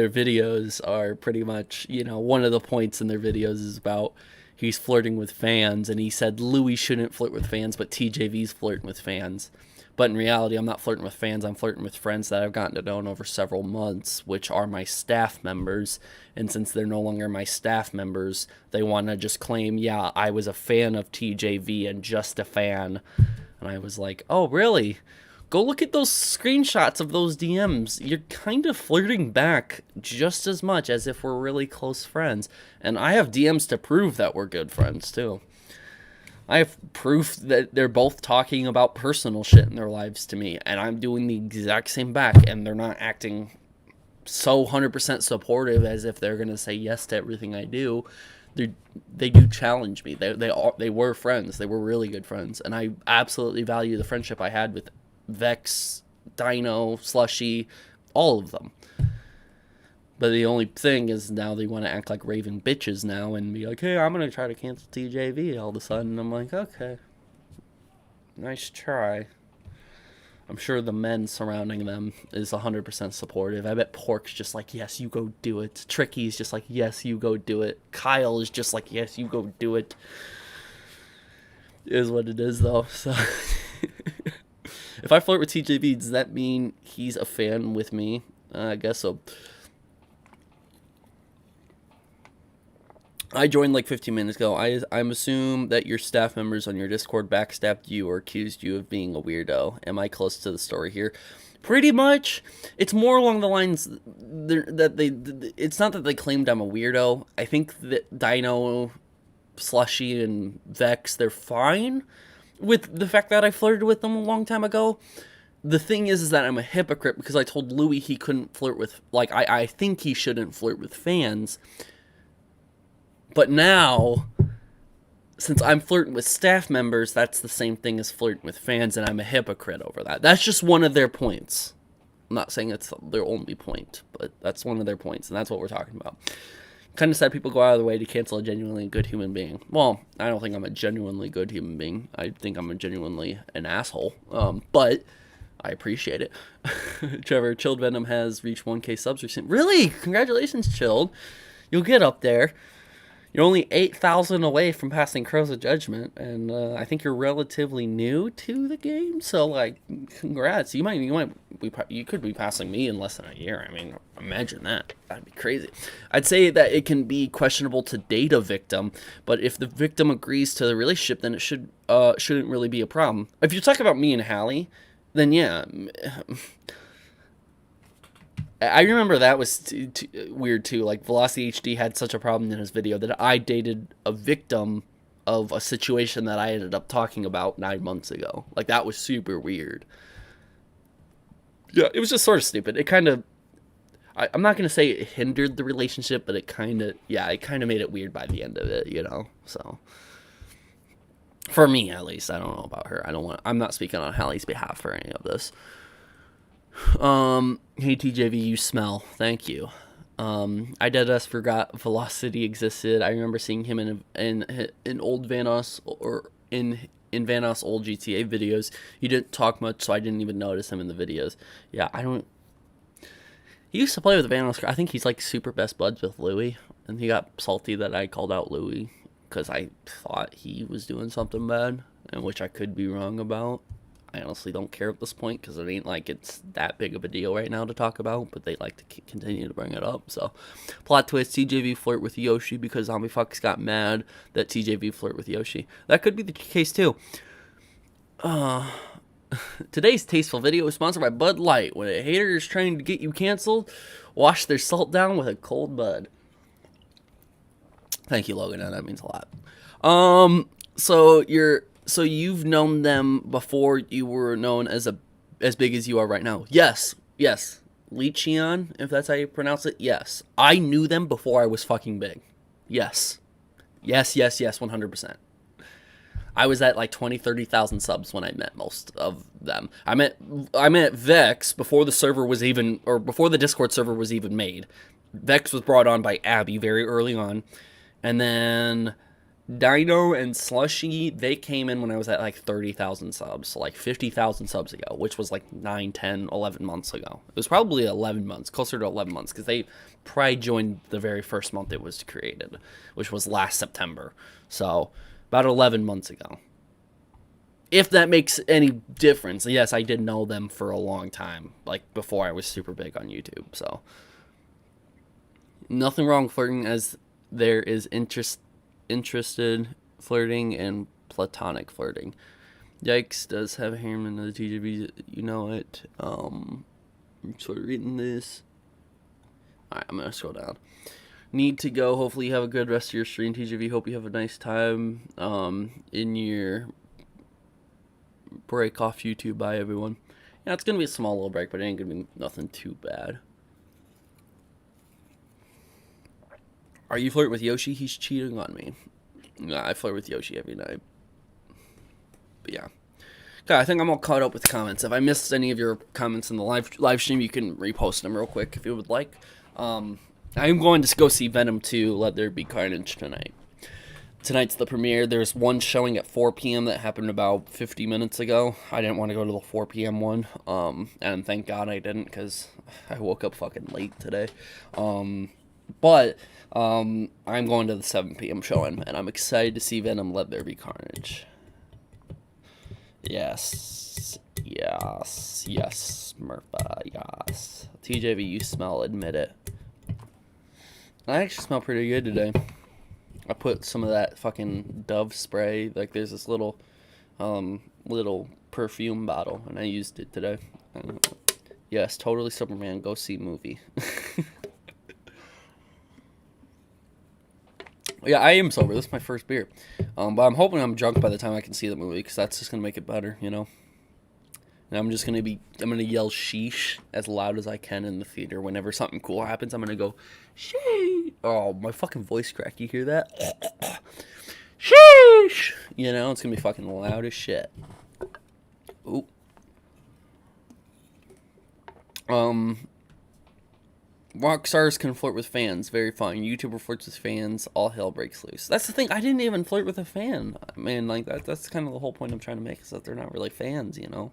A: videos are pretty much, one of the points in their videos is about he's flirting with fans, and he said Louis shouldn't flirt with fans, but TJV's flirting with fans. But in reality, I'm not flirting with fans. I'm flirting with friends that I've gotten to know over several months, which are my staff members. And since they're no longer my staff members, they want to just claim, yeah, I was a fan of TJV and just a fan. And I was like, oh, really? Go look at those screenshots of those DMs. You're kind of flirting back just as much as if we're really close friends. And I have DMs to prove that we're good friends, too. I have proof that they're both talking about personal shit in their lives to me, and I'm doing the exact same back, and they're not acting so 100% supportive as if they're going to say yes to everything I do. They do challenge me. They were friends. They were really good friends, and I absolutely value the friendship I had with Vex, Dino, Slushy, all of them. But the only thing is now they want to act like raving bitches now and be like, hey, I'm going to try to cancel TJV all of a sudden. I'm like, okay. Nice try. I'm sure the men surrounding them is 100% supportive. I bet Pork's just like, yes, you go do it. Tricky's just like, yes, you go do it. Kyle is just like, yes, you go do it. It is what it is, though. So if I flirt with TJV, does that mean he's a fan with me? I guess so. I joined like 15 minutes ago. I'm assume that your staff members on your Discord backstabbed you or accused you of being a weirdo. Am I close to the story here? Pretty much. It's more along the lines that it's not that they claimed I'm a weirdo. I think that Dino, Slushy, and Vex, they're fine with the fact that I flirted with them a long time ago. The thing is that I'm a hypocrite because I told Louis he couldn't flirt with, like, I think he shouldn't flirt with fans. But now, since I'm flirting with staff members, that's the same thing as flirting with fans, and I'm a hypocrite over that. That's just one of their points. I'm not saying it's their only point, but that's one of their points, and that's what we're talking about. Kind of sad people go out of their way to cancel a genuinely good human being. Well, I don't think I'm a genuinely good human being. I think I'm genuinely an asshole. But I appreciate it. Trevor, Chilled Venom has reached 1K subs recently. Really? Congratulations, Chilled. You'll get up there. You're only 8,000 away from passing Crows of Judgment, and I think you're relatively new to the game. So, like, congrats. You could be passing me in less than a year. I mean, imagine that. That'd be crazy. I'd say that it can be questionable to date a victim, but if the victim agrees to the relationship, then it shouldn't really be a problem. If you talk about me and Hallie, then yeah. I remember that was weird too. Like, Velocity HD had such a problem in his video that I dated a victim of a situation that I ended up talking about 9 months ago. Like, that was super weird. Yeah, it was just sort of stupid. It kind of, I'm not going to say it hindered the relationship, but it kind of made it weird by the end of it, So, for me at least, I don't know about her. I'm not speaking on Hallie's behalf for any of this. Hey TJV, you smell. Thank you. I deadass forgot Velocity existed. I remember seeing him in old Vanoss or in Vanoss old GTA videos. He didn't talk much, so I didn't even notice him in the videos. Yeah, he used to play with Vanoss. I think he's like super best buds with Louis, and he got salty that I called out Louis because I thought he was doing something bad, and which I could be wrong about. I honestly don't care at this point because it ain't like it's that big of a deal right now to talk about, but they like to continue to bring it up. So, plot twist: TJV flirt with Yoshi because Zombie Fox got mad that TJV flirt with Yoshi. That could be the case too. Today's tasteful video is sponsored by Bud Light. When a hater is trying to get you canceled, wash their salt down with a cold Bud. Thank you, Logan. That means a lot. So you've known them before you were known as big as you are right now. Yes. Lecheon, if that's how you pronounce it. Yes. I knew them before I was fucking big. Yes, 100%. I was at like 20, 30,000 subs when I met most of them. I met Vex before the server was even, or before the Discord server was even made. Vex was brought on by Abby very early on. And then Dino and Slushy, they came in when I was at like 30,000 subs. So like 50,000 subs ago, which was like 9, 10, 11 months ago. It was probably 11 months, closer to 11 months, because they probably joined the very first month it was created, which was last September. So about 11 months ago. If that makes any difference. Yes, I did know them for a long time, like before I was super big on YouTube. So nothing wrong flirting, as there is interested flirting and platonic flirting. Yikes does have Hairman of the TGB, you know it. I'm sort of reading this. Alright, I'm gonna scroll down. Need to go. Hopefully you have a good rest of your stream, TGV. Hope you have a nice time in your break off YouTube. Bye, everyone. Yeah, it's gonna be a small little break, but it ain't gonna be nothing too bad. Are you flirting with Yoshi? He's cheating on me. Nah, I flirt with Yoshi every night. But yeah. Okay, I think I'm all caught up with comments. If I missed any of your comments in the live stream, you can repost them real quick if you would like. I'm going to go see Venom 2, Let There Be Carnage tonight. Tonight's the premiere. There's one showing at 4 p.m. that happened about 50 minutes ago. I didn't want to go to the 4 p.m. one, and thank God I didn't, because I woke up fucking late today. But I'm going to the 7 p.m. showing, and I'm excited to see Venom Let There Be Carnage. Yes, Smurfa, yes. TJV, you smell, admit it. I actually smell pretty good today. I put some of that fucking Dove spray, like there's this little perfume bottle, and I used it today. Yes, totally Superman, go see movie. Yeah, I am sober. This is my first beer. But I'm hoping I'm drunk by the time I can see the movie, because that's just going to make it better, you know? And I'm going to yell sheesh as loud as I can in the theater. Whenever something cool happens, I'm going to go, sheesh. Oh, my fucking voice crack. You hear that? Sheesh. You know, it's going to be fucking loud as shit. Ooh. Rock stars can flirt with fans. Very fun. YouTuber flirts with fans. All hell breaks loose. That's the thing. I didn't even flirt with a fan. Man, like that's kind of the whole point I'm trying to make, is that they're not really fans, you know?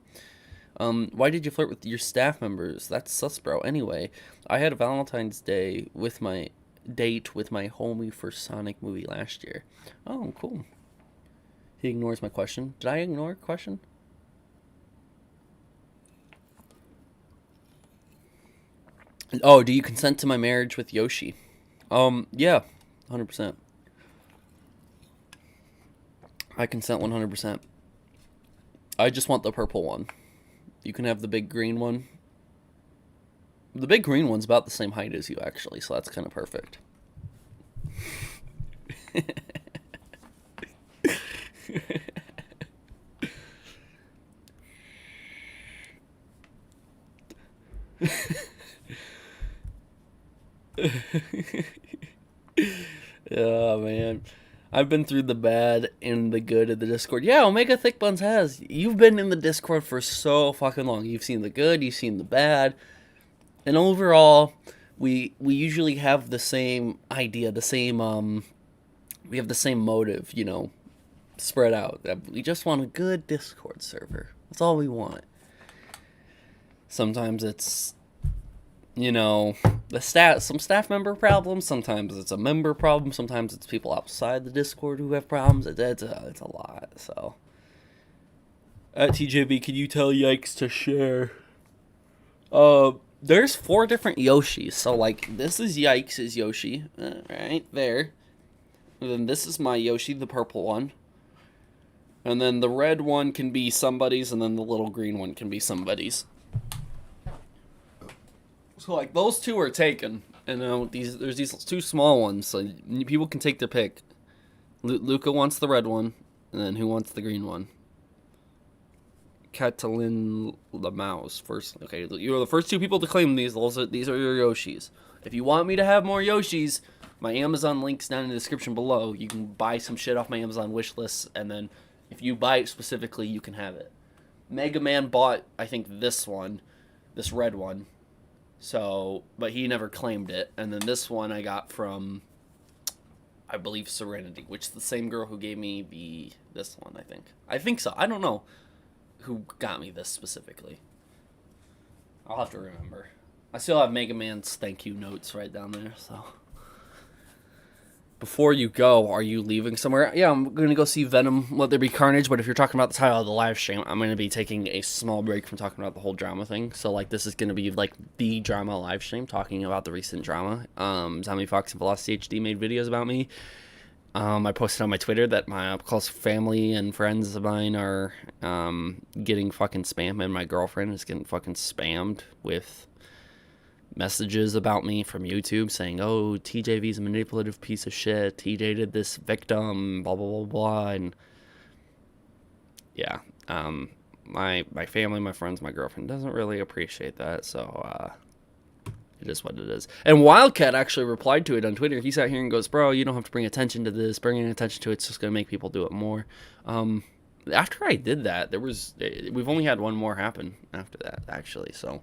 A: Why did you flirt with your staff members? That's sus, bro. Anyway, I had a Valentine's Day with my date with my homie for Sonic movie last year. Oh, cool. He ignores my question. Did I ignore a question? Oh, do you consent to my marriage with Yoshi? Yeah, 100%. I consent 100%. I just want the purple one. You can have the big green one. The big green one's about the same height as you, actually, so that's kind of perfect. Oh, man. I've been through the bad and the good of the Discord. Yeah, Omega Thick Buns has. You've been in the Discord for so fucking long. You've seen the good, you've seen the bad. And overall, we usually have the same idea, the same, we have the same motive, you know, spread out. We just want a good Discord server. That's all we want. Sometimes it's, you know, some staff member problems. Sometimes it's a member problem. Sometimes it's people outside the Discord who have problems. It's a lot. So, at TJB, can you tell Yikes to share? There's 4 different Yoshis. So like, this is Yikes' Yoshi, right there. And then this is my Yoshi, the purple one. And then the red one can be somebody's, and then the little green one can be somebody's. So, like, those two are taken. And there's these two small ones, so people can take their pick. Luca wants the red one, and then who wants the green one? Catalin the mouse first. Okay, you're the first two people to claim these. These are your Yoshis. If you want me to have more Yoshis, my Amazon link's down in the description below. You can buy some shit off my Amazon wish list, and then if you buy it specifically, you can have it. Mega Man bought, I think, this one, this red one. So, but he never claimed it. And then this one I got from, I believe, Serenity, which is the same girl who gave me this one, I think. I think so. I don't know who got me this specifically. I'll have to remember. I still have Mega Man's thank you notes right down there, so. Before you go, are you leaving somewhere? Yeah, I'm going to go see Venom, Let There Be Carnage, but if you're talking about the title of the live stream, I'm going to be taking a small break from talking about the whole drama thing. So, like, this is going to be, like, the drama live stream, talking about the recent drama. Zombie Fox and Velocity HD made videos about me. I posted on my Twitter that my close family and friends of mine are getting fucking spammed, and my girlfriend is getting fucking spammed with messages about me from YouTube saying, oh, TJV's a manipulative piece of shit, he dated this victim, blah, blah, blah, blah, and yeah, my family, my friends, my girlfriend doesn't really appreciate that, so, it is what it is. And Wildcat actually replied to it on Twitter. He sat here and goes, bro, you don't have to bring attention to this, bringing attention to it's just going to make people do it more. After I did that, we've only had one more happen after that, actually, so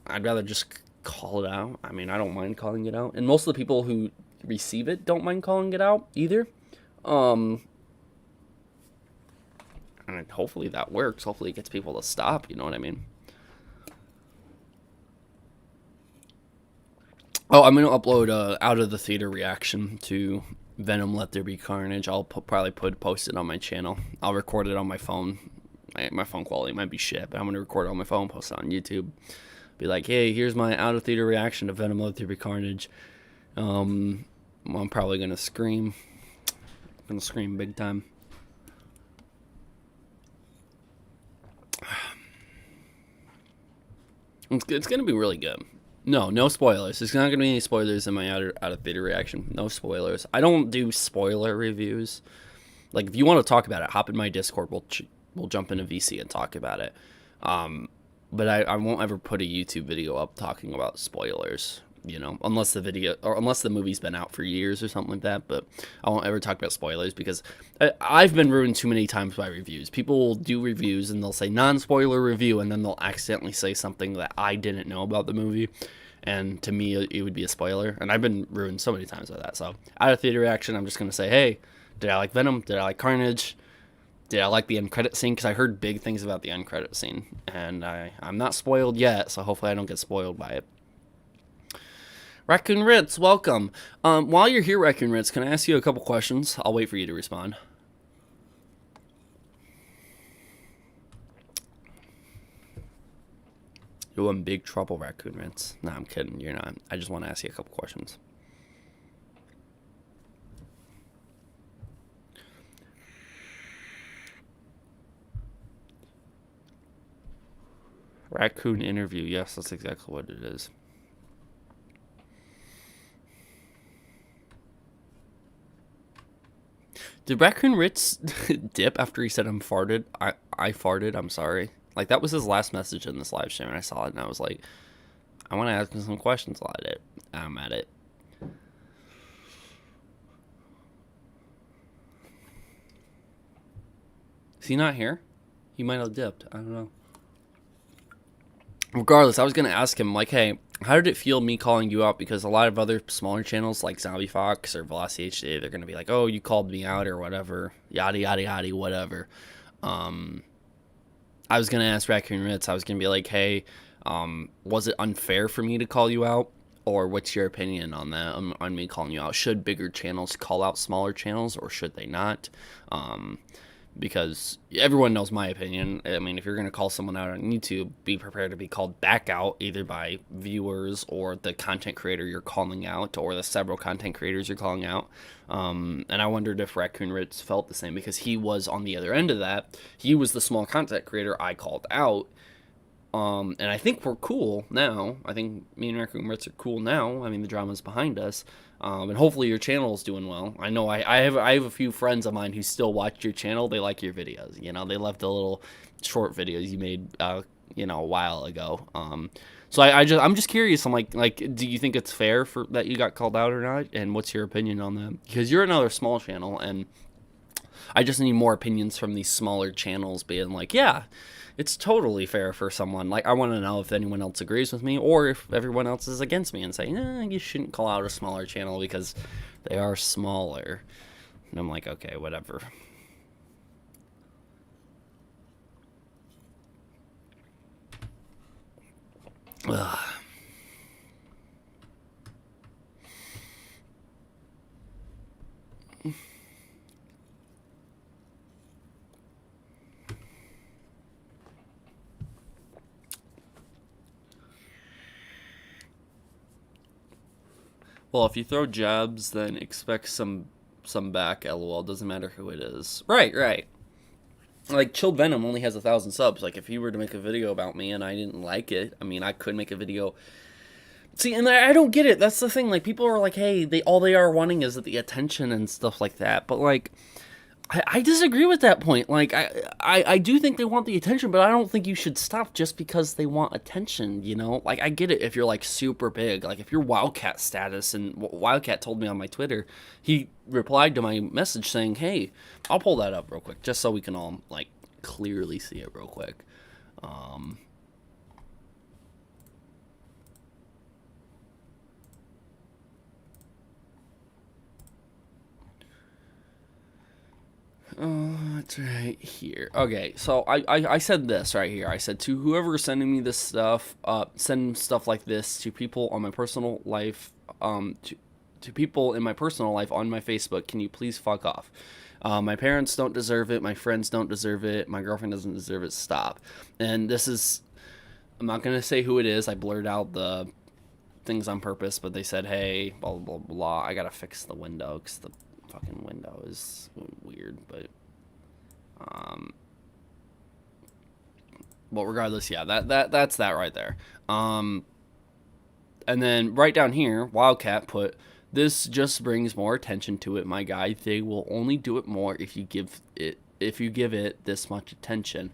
A: I'd rather just call it out. I mean, I don't mind calling it out. And most of the people who receive it don't mind calling it out either. And hopefully that works. Hopefully it gets people to stop, you know what I mean? Oh, I'm going to upload Out of the Theater reaction to Venom Let There Be Carnage. I'll probably post it on my channel. I'll record it on my phone. My phone quality might be shit, but I'm going to record it on my phone, post it on YouTube. Be like, hey, here's my out of theater reaction to Venom Let There Be Carnage. I'm probably gonna scream. Gonna scream big time. It's gonna be really good. No spoilers. There's not gonna be any spoilers in my out of theater reaction. No spoilers. I don't do spoiler reviews. Like, if you want to talk about it, hop in my Discord. We'll jump into VC and talk about it. But I won't ever put a YouTube video up talking about spoilers, you know, unless the movie's been out for years or something like that. But I won't ever talk about spoilers because I've been ruined too many times by reviews. People will do reviews and they'll say non-spoiler review, and then they'll accidentally say something that I didn't know about the movie, and to me it would be a spoiler. And I've been ruined so many times by that. So out of theater reaction, I'm just gonna say, hey, did I like Venom? Did I like Carnage? Did I like the end credit scene? Because I heard big things about the end credit scene, and I'm not spoiled yet, so hopefully I don't get spoiled by it. Raccoon Ritz, welcome. While you're here, Raccoon Ritz, can I ask you a couple questions? I'll wait for you to respond. You're in big trouble, Raccoon Ritz. No, I'm kidding. You're not. I just want to ask you a couple questions. Raccoon interview. Yes, that's exactly what it is. Did Raccoon Ritz dip after he said I'm farted? I farted. I'm sorry. Like, that was his last message in this live stream, and I saw it, and I was like, I want to ask him some questions about it. I'm at it. Is he not here? He might have dipped. I don't know. Regardless, I was going to ask him, like, hey, how did it feel me calling you out? Because a lot of other smaller channels like Zombie Fox or Velocity HD, they're going to be like, oh, you called me out or whatever. Yada, yada, yada, whatever. I was going to ask Raccoon Ritz, I was going to be like, hey, was it unfair for me to call you out? Or what's your opinion on that, on me calling you out? Should bigger channels call out smaller channels, or should they not? because everyone knows my opinion. I mean, if you're going to call someone out on YouTube, be prepared to be called back out either by viewers or the content creator you're calling out or the several content creators you're calling out. And I wondered if Raccoon Ritz felt the same because he was on the other end of that. He was the small content creator I called out. And I think we're cool now. I think me and Raccoon Ritz are cool now. I mean, the drama's behind us. And hopefully your channel is doing well. I know I have a few friends of mine who still watch your channel. They like your videos. You know, they love the little short videos you made, you know, a while ago. So I'm just curious. I'm like, do you think it's fair for that you got called out or not? And what's your opinion on that? Because you're another small channel, and I just need more opinions from these smaller channels being like, yeah, it's totally fair for someone. Like, I want to know if anyone else agrees with me or if everyone else is against me and say, you shouldn't call out a smaller channel because they are smaller. And I'm like, okay, whatever. Ugh. Well, if you throw jabs, then expect some back, lol. Doesn't matter who it is. Right. Like, Chilled Venom only has 1,000 subs. Like, if he were to make a video about me and I didn't like it, I mean, I could make a video. See, and I don't get it. That's the thing. Like, people are like, hey, all they are wanting is the attention and stuff like that. But, like, I disagree with that point. Like, I do think they want the attention, but I don't think you should stop just because they want attention, you know? Like, I get it if you're, like, super big. Like, if you're Wildcat status, and Wildcat told me on my Twitter, he replied to my message saying, hey, I'll pull that up real quick, just so we can all, like, clearly see it real quick. Oh, it's right here. Okay, so I said this right here. I said, to whoever is sending me this stuff, send stuff like this to people on my personal life, to people in my personal life on my Facebook, can you please fuck off? My parents don't deserve it. My friends don't deserve it. My girlfriend doesn't deserve it. Stop. And this is, I'm not going to say who it is. I blurred out the things on purpose, but they said, hey, blah, blah, blah. I got to fix the window because the fucking window is weird, but well, regardless, yeah, that's that right there. And then right down here, Wildcat put, this just brings more attention to it, my guy. They will only do it more if you give it this much attention.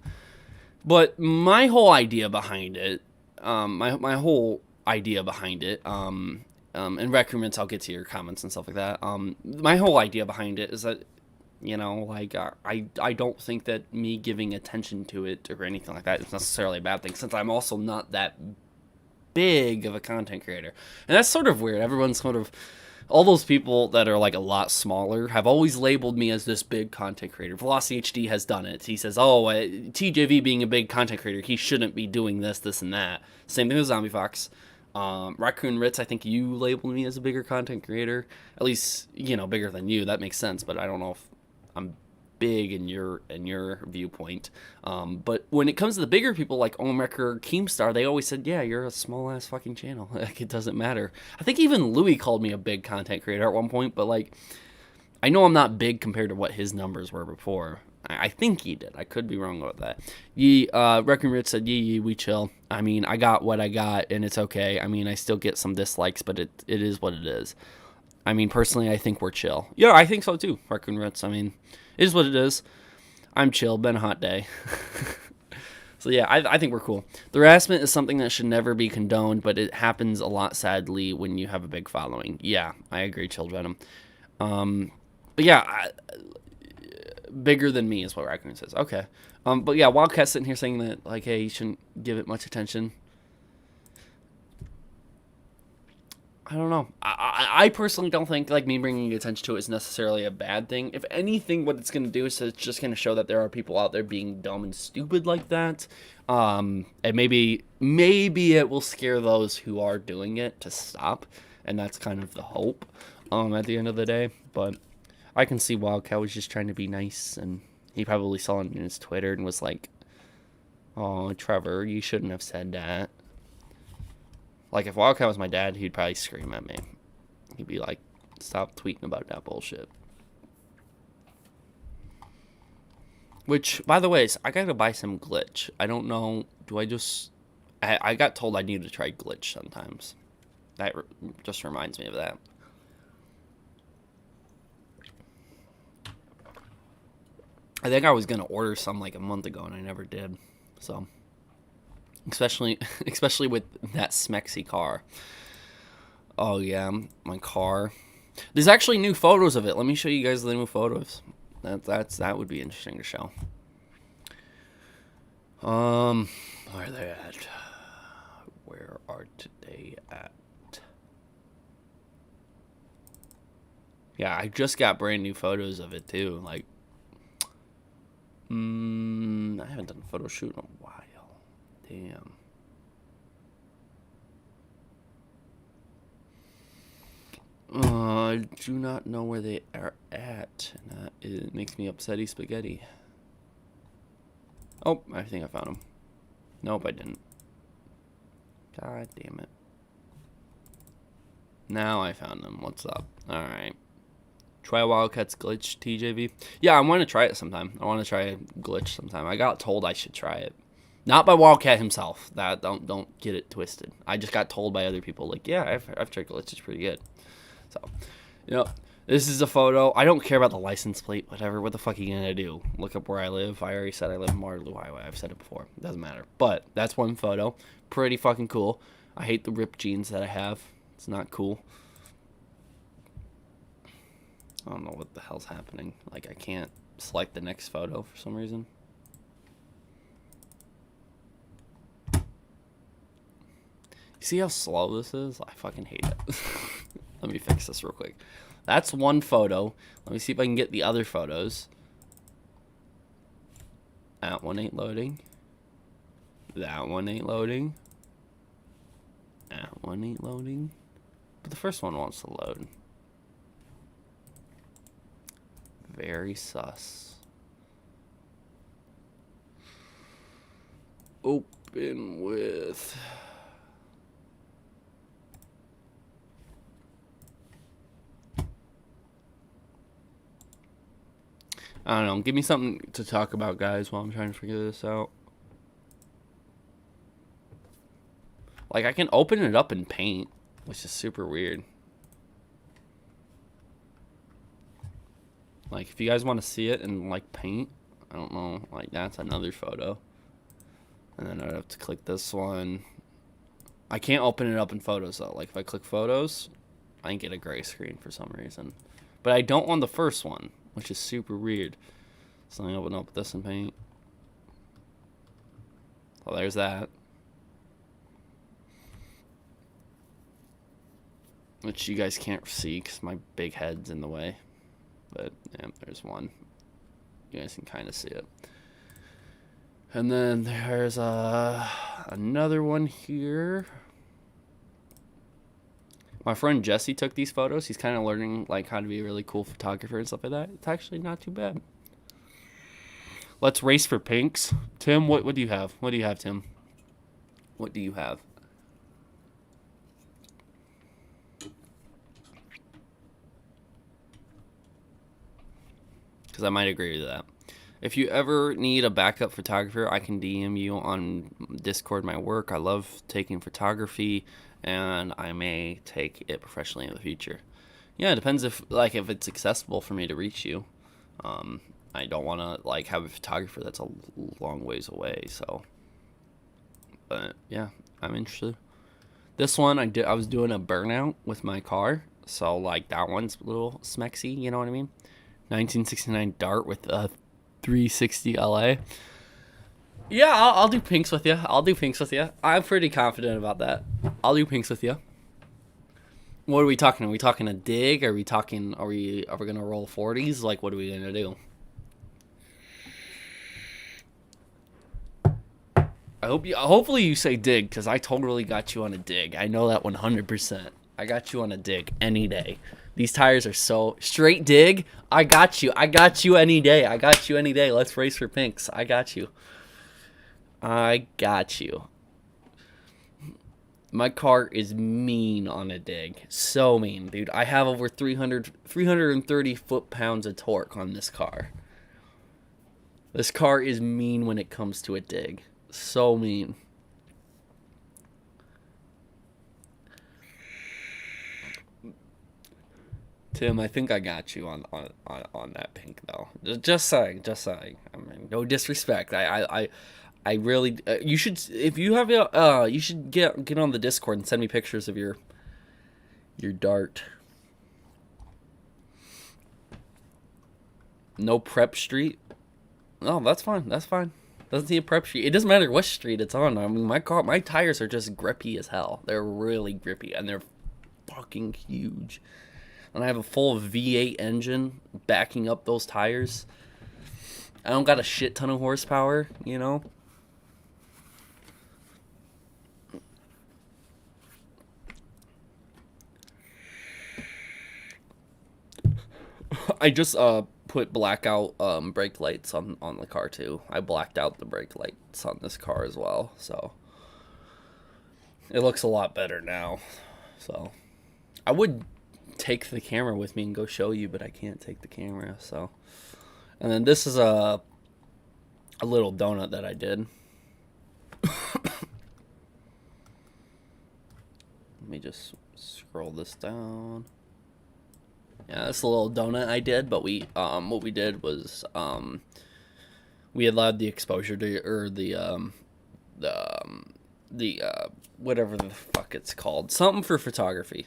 A: But my whole idea behind it, my whole idea behind it, and recommends, I'll get to your comments and stuff like that. My whole idea behind it is that, you know, like, I don't think that me giving attention to it or anything like that is necessarily a bad thing, since I'm also not that big of a content creator. And that's sort of weird. Everyone's sort of, all those people that are like a lot smaller have always labeled me as this big content creator. Velocity HD has done it. He says, oh, TJV being a big content creator, he shouldn't be doing this, and that. Same thing with Zombie Fox. Raccoon Ritz, I think you labeled me as a bigger content creator. At least, you know, bigger than you. That makes sense, but I don't know if I'm big in your viewpoint. But when it comes to the bigger people like Omric or Keemstar, they always said, yeah, you're a small ass fucking channel. Like, it doesn't matter. I think even Louis called me a big content creator at one point, but like, I know I'm not big compared to what his numbers were before. I think he did. I could be wrong about that. Raccoon Ritz said, yee, we chill. I mean, I got what I got, and it's okay. I mean, I still get some dislikes, but it is what it is. I mean, personally, I think we're chill. Yeah, I think so too, Raccoon Ritz. I mean, it is what it is. I'm chill. Been a hot day. So yeah, I think we're cool. The harassment is something that should never be condoned, but it happens a lot, sadly, when you have a big following. Yeah, I agree, Chilled Venom. But yeah, bigger than me is what Raccoon says. Okay. But yeah, Wildcat's sitting here saying that, like, hey, you shouldn't give it much attention. I don't know. I personally don't think, like, me bringing attention to it is necessarily a bad thing. If anything, what it's going to do is it's just going to show that there are people out there being dumb and stupid like that. And maybe it will scare those who are doing it to stop. And that's kind of the hope at the end of the day. But I can see Wildcat was just trying to be nice, and He probably saw it in his Twitter and was like, "Oh, Trevor, you shouldn't have said that." Like, if Wildcat was my dad, he'd probably scream at me. He'd be like, "Stop tweeting about that bullshit." Which, by the way, I gotta buy some Glitch. I don't know. Do I just... I got told I need to try Glitch sometimes. That just reminds me of that. I think I was gonna order some like a month ago, and I never did. So, especially with that Smexy car. Oh yeah, my car. There's actually new photos of it. Let me show you guys the new photos. That would be interesting to show. Where are they at? Where are they at? Yeah, I just got brand new photos of it too. Like, I haven't done a photo shoot in a while. Damn. I do not know where they are at. And it makes me upsetty spaghetti. Oh, I think I found them. Nope, I didn't. God damn it. Now I found them. What's up? Alright. Try Wildcat's Glitch, TJV. Yeah, I want to try it sometime. I want to try a Glitch sometime. I got told I should try it. Not by Wildcat himself. That don't get it twisted. I just got told by other people, like, yeah, I've tried Glitch. It's pretty good. So, you know, this is a photo. I don't care about the license plate, whatever. What the fuck are you gonna do? Look up where I live. I already said I live in Waterloo Highway. I've said it before. It doesn't matter. But that's one photo. Pretty fucking cool. I hate the ripped jeans that I have. It's not cool. I don't know what the hell's happening. Like, I can't select the next photo for some reason. You see how slow this is? I fucking hate it. Let me fix this real quick. That's one photo. Let me see if I can get the other photos. That one ain't loading. That one ain't loading. That one ain't loading. But the first one wants to load. Very sus. Open with... I don't know. Give me something to talk about, guys, while I'm trying to figure this out. Like, I can open it up in Paint, which is super weird. Like, if you guys want to see it in, like, Paint, I don't know. Like, that's another photo. And then I'd have to click this one. I can't open it up in Photos, though. Like, if I click Photos, I get a gray screen for some reason. But I don't want the first one, which is super weird. So let me open up this in Paint. Well, there's that. Which you guys can't see because my big head's in the way. But, yeah, there's one. You guys can kind of see it. And then there's another one here. My friend Jesse took these photos. He's kind of learning like how to be a really cool photographer and stuff like that. It's actually not too bad. Let's race for pinks. Tim, what do you have? What do you have, Tim? What do you have? Because I might agree with that. If you ever need a backup photographer, I can DM you on Discord my work. I love taking photography, and I may take it professionally in the future. Yeah, it depends if it's accessible for me to reach you. I don't want to like have a photographer that's a long ways away, so. But yeah, I'm interested. This one I was doing a burnout with my car, so like that one's a little smexy, you know what I mean? 1969 Dart with a 360 LA. Yeah, I'll do pinks with you. I'm pretty confident about that. I'll do pinks with you. What are we talking? Are we talking a dig? Are we gonna roll 40s? Like, what are we gonna do? Hopefully you say dig, because I totally got you on a dig. I know that 100%. I got you on a dig any day. These tires are so straight dig. I got you. I got you any day. I got you any day. Let's race for pinks. I got you. I got you. My car is mean on a dig. So mean, dude. I have over 330 foot-pounds of torque on this car. This car is mean when it comes to a dig. So mean. Tim, I think I got you on that pink though. Just saying. I mean, no disrespect. I really you should, if you have you should get on the Discord and send me pictures of your dart. No prep street. No, that's fine. That's fine. Doesn't see a prep street. It doesn't matter what street it's on. I mean, my tires are just grippy as hell. They're really grippy and they're fucking huge. And I have a full V8 engine backing up those tires. I don't got a shit ton of horsepower, you know. I just put blackout brake lights on the car too. I blacked out the brake lights on this car as well, so it looks a lot better now. So I would take the camera with me and go show you, but I can't take the camera. So, and then this is a little donut that I did. Let me just scroll this down. Yeah, that's a little donut I did, but we what we did was we allowed the exposure to, or the whatever the fuck it's called, something for photography.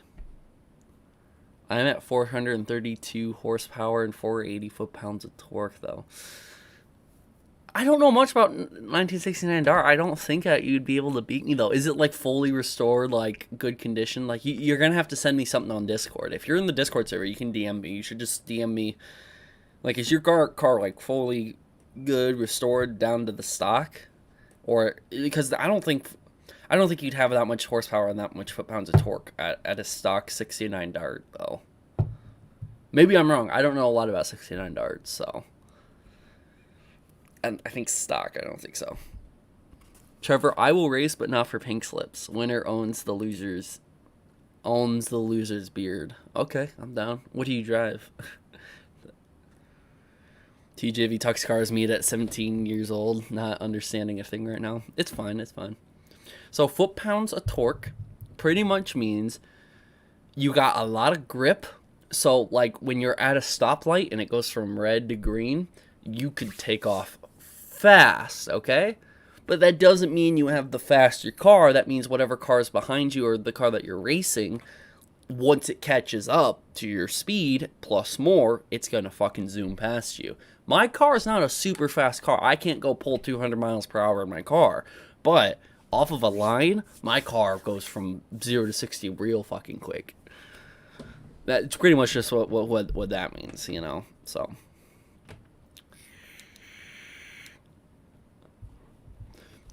A: I'm at 432 horsepower and 480 foot-pounds of torque, though. I don't know much about 1969 Dart. I don't think that you'd be able to beat me, though. Is it, like, fully restored, like, good condition? Like, you're going to have to send me something on Discord. If you're in the Discord server, you can DM me. You should just DM me. Like, is your car like, fully good, restored, down to the stock? Or, because I don't think you'd have that much horsepower and that much foot-pounds of torque at a stock 69 Dart, though. Maybe I'm wrong. I don't know a lot about 69 Darts, so. And I think stock, I don't think so. Trevor, I will race, but not for pink slips. Winner owns the loser's beard. Okay, I'm down. What do you drive? TJV Tux cars meet at 17 years old, not understanding a thing right now. It's fine, it's fine. So foot-pounds of torque pretty much means you got a lot of grip. So, like, when you're at a stoplight and it goes from red to green, you could take off fast, okay? But that doesn't mean you have the faster car. That means whatever car is behind you or the car that you're racing, once it catches up to your speed plus more, it's going to fucking zoom past you. My car is not a super fast car. I can't go pull 200 miles per hour in my car. But off of a line, my car goes from 0 to 60 real fucking quick. That's pretty much just what that means, you know, so.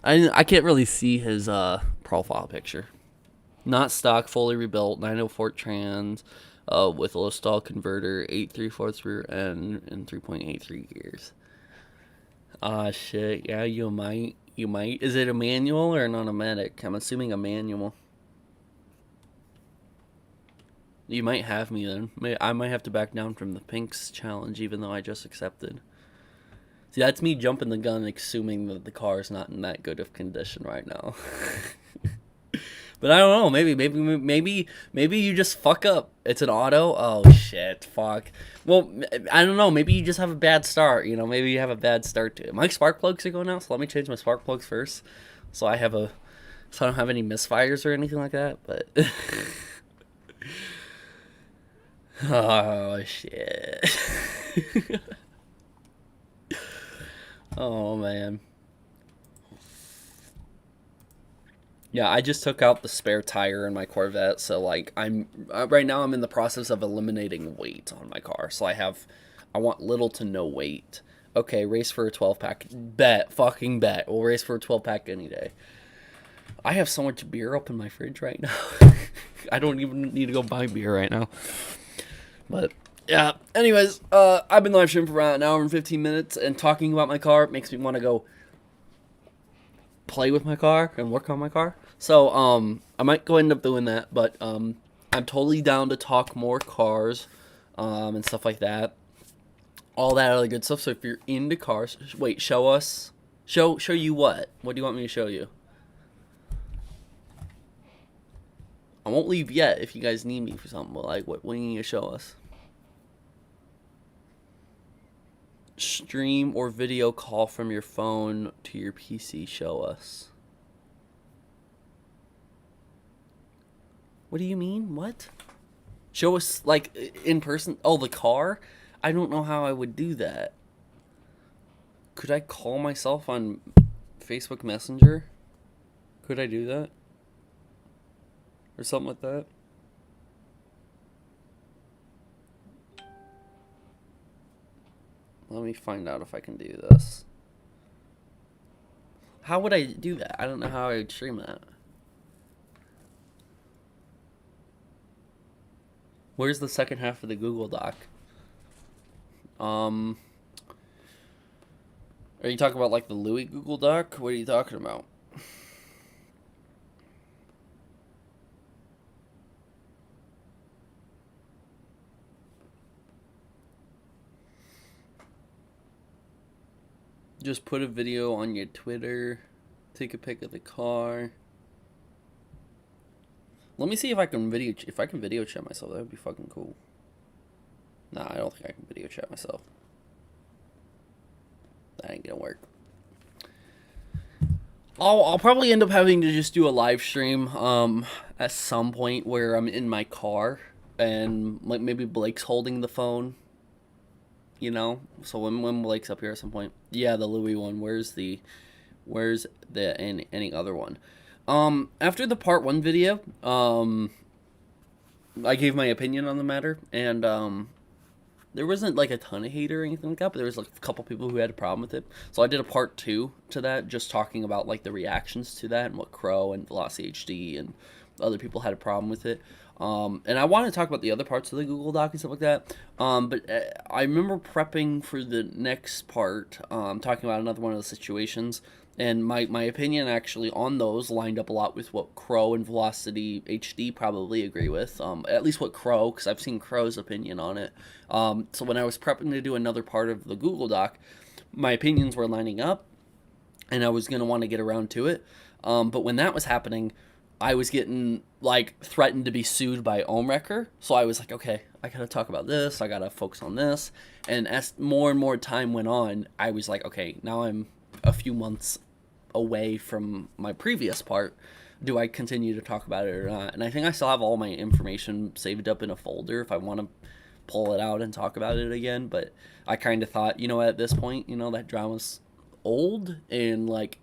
A: I can't really see his profile picture. Not stock, fully rebuilt, 904 trans, with a low stall converter, 8/3/4 rear end, and 3.83 gears. Shit, yeah, you might. Is it a manual or an automatic? I'm assuming a manual. You might have me then. I might have to back down from the pinks challenge, even though I just accepted. See, that's me jumping the gun, assuming that the car is not in that good of condition right now. But I don't know. Maybe you just fuck up. It's an auto. Oh shit, fuck. Well, I don't know. Maybe you just have a bad start. You know, maybe you have a bad start to it. My spark plugs are going out, so let me change my spark plugs first, so I don't have any misfires or anything like that. But oh shit. Oh man. Yeah, I just took out the spare tire in my Corvette, so like right now I'm in the process of eliminating weight on my car. So I want little to no weight. Okay, race for a 12-pack. Fucking bet. We'll race for a 12-pack any day. I have so much beer up in my fridge right now. I don't even need to go buy beer right now. But yeah, anyways, I've been live streaming for around an hour and 15 minutes, and talking about my car makes me want to go play with my car and work on my car. So I might go end up doing that, but I'm totally down to talk more cars and stuff like that. All that other good stuff. So if you're into cars, wait, show you what? What do you want me to show you? I won't leave yet if you guys need me for something, but like, what do you need to show us? Stream or video call from your phone to your PC, show us. What do you mean? What? Show us, like, in person? Oh, the car? I don't know how I would do that. Could I call myself on Facebook Messenger? Could I do that? Or something like that? Let me find out if I can do this. How would I do that? I don't know how I would stream that. Where's the second half of the Google Doc? Are you talking about like the Louis Google Doc? What are you talking about? Just put a video on your Twitter. Take a pic of the car. Let me see if I can video chat myself. That would be fucking cool. Nah, I don't think I can video chat myself. That ain't gonna work. I'll probably end up having to just do a live stream at some point where I'm in my car and like maybe Blake's holding the phone. You know? So when Blake's up here at some point. Yeah, the Louis one. Where's the any other one? After the part 1 video, I gave my opinion on the matter, and there wasn't like a ton of hate or anything like that, but there was like a couple people who had a problem with it. So I did a part 2 to that, just talking about like the reactions to that and what Crow and Velocity HD and other people had a problem with it. And I want to talk about the other parts of the Google Doc and stuff like that. But I remember prepping for the next part, talking about another one of the situations. And my opinion actually on those lined up a lot with what Crow and Velocity HD probably agree with. At least what Crow, because I've seen Crow's opinion on it. So when I was prepping to do another part of the Google Doc, my opinions were lining up, and I was going to want to get around to it. But when that was happening, I was getting like threatened to be sued by Omrecker. So I was like, okay, I gotta talk about this. I gotta focus on this. And as more and more time went on, I was like, okay, now I'm a few months away from my previous part. Do I continue to talk about it or not? And I think I still have all my information saved up in a folder if I want to pull it out and talk about it again. But I kind of thought, at this point, that drama's old, and like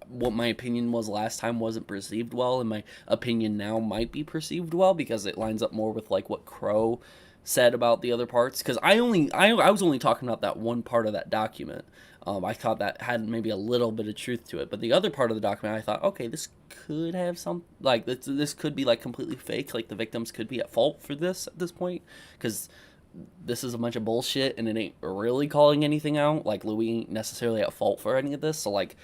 A: what my opinion was last time wasn't perceived well, and my opinion now might be perceived well because it lines up more with like what Crow said about the other parts. Because I was only talking about that one part of that document. I thought that had maybe a little bit of truth to it, but the other part of the document, I thought, okay, this could have some, like, this could be like completely fake. Like the victims could be at fault for this at this point, because this is a bunch of bullshit and it ain't really calling anything out. Like Louis ain't necessarily at fault for any of this, so like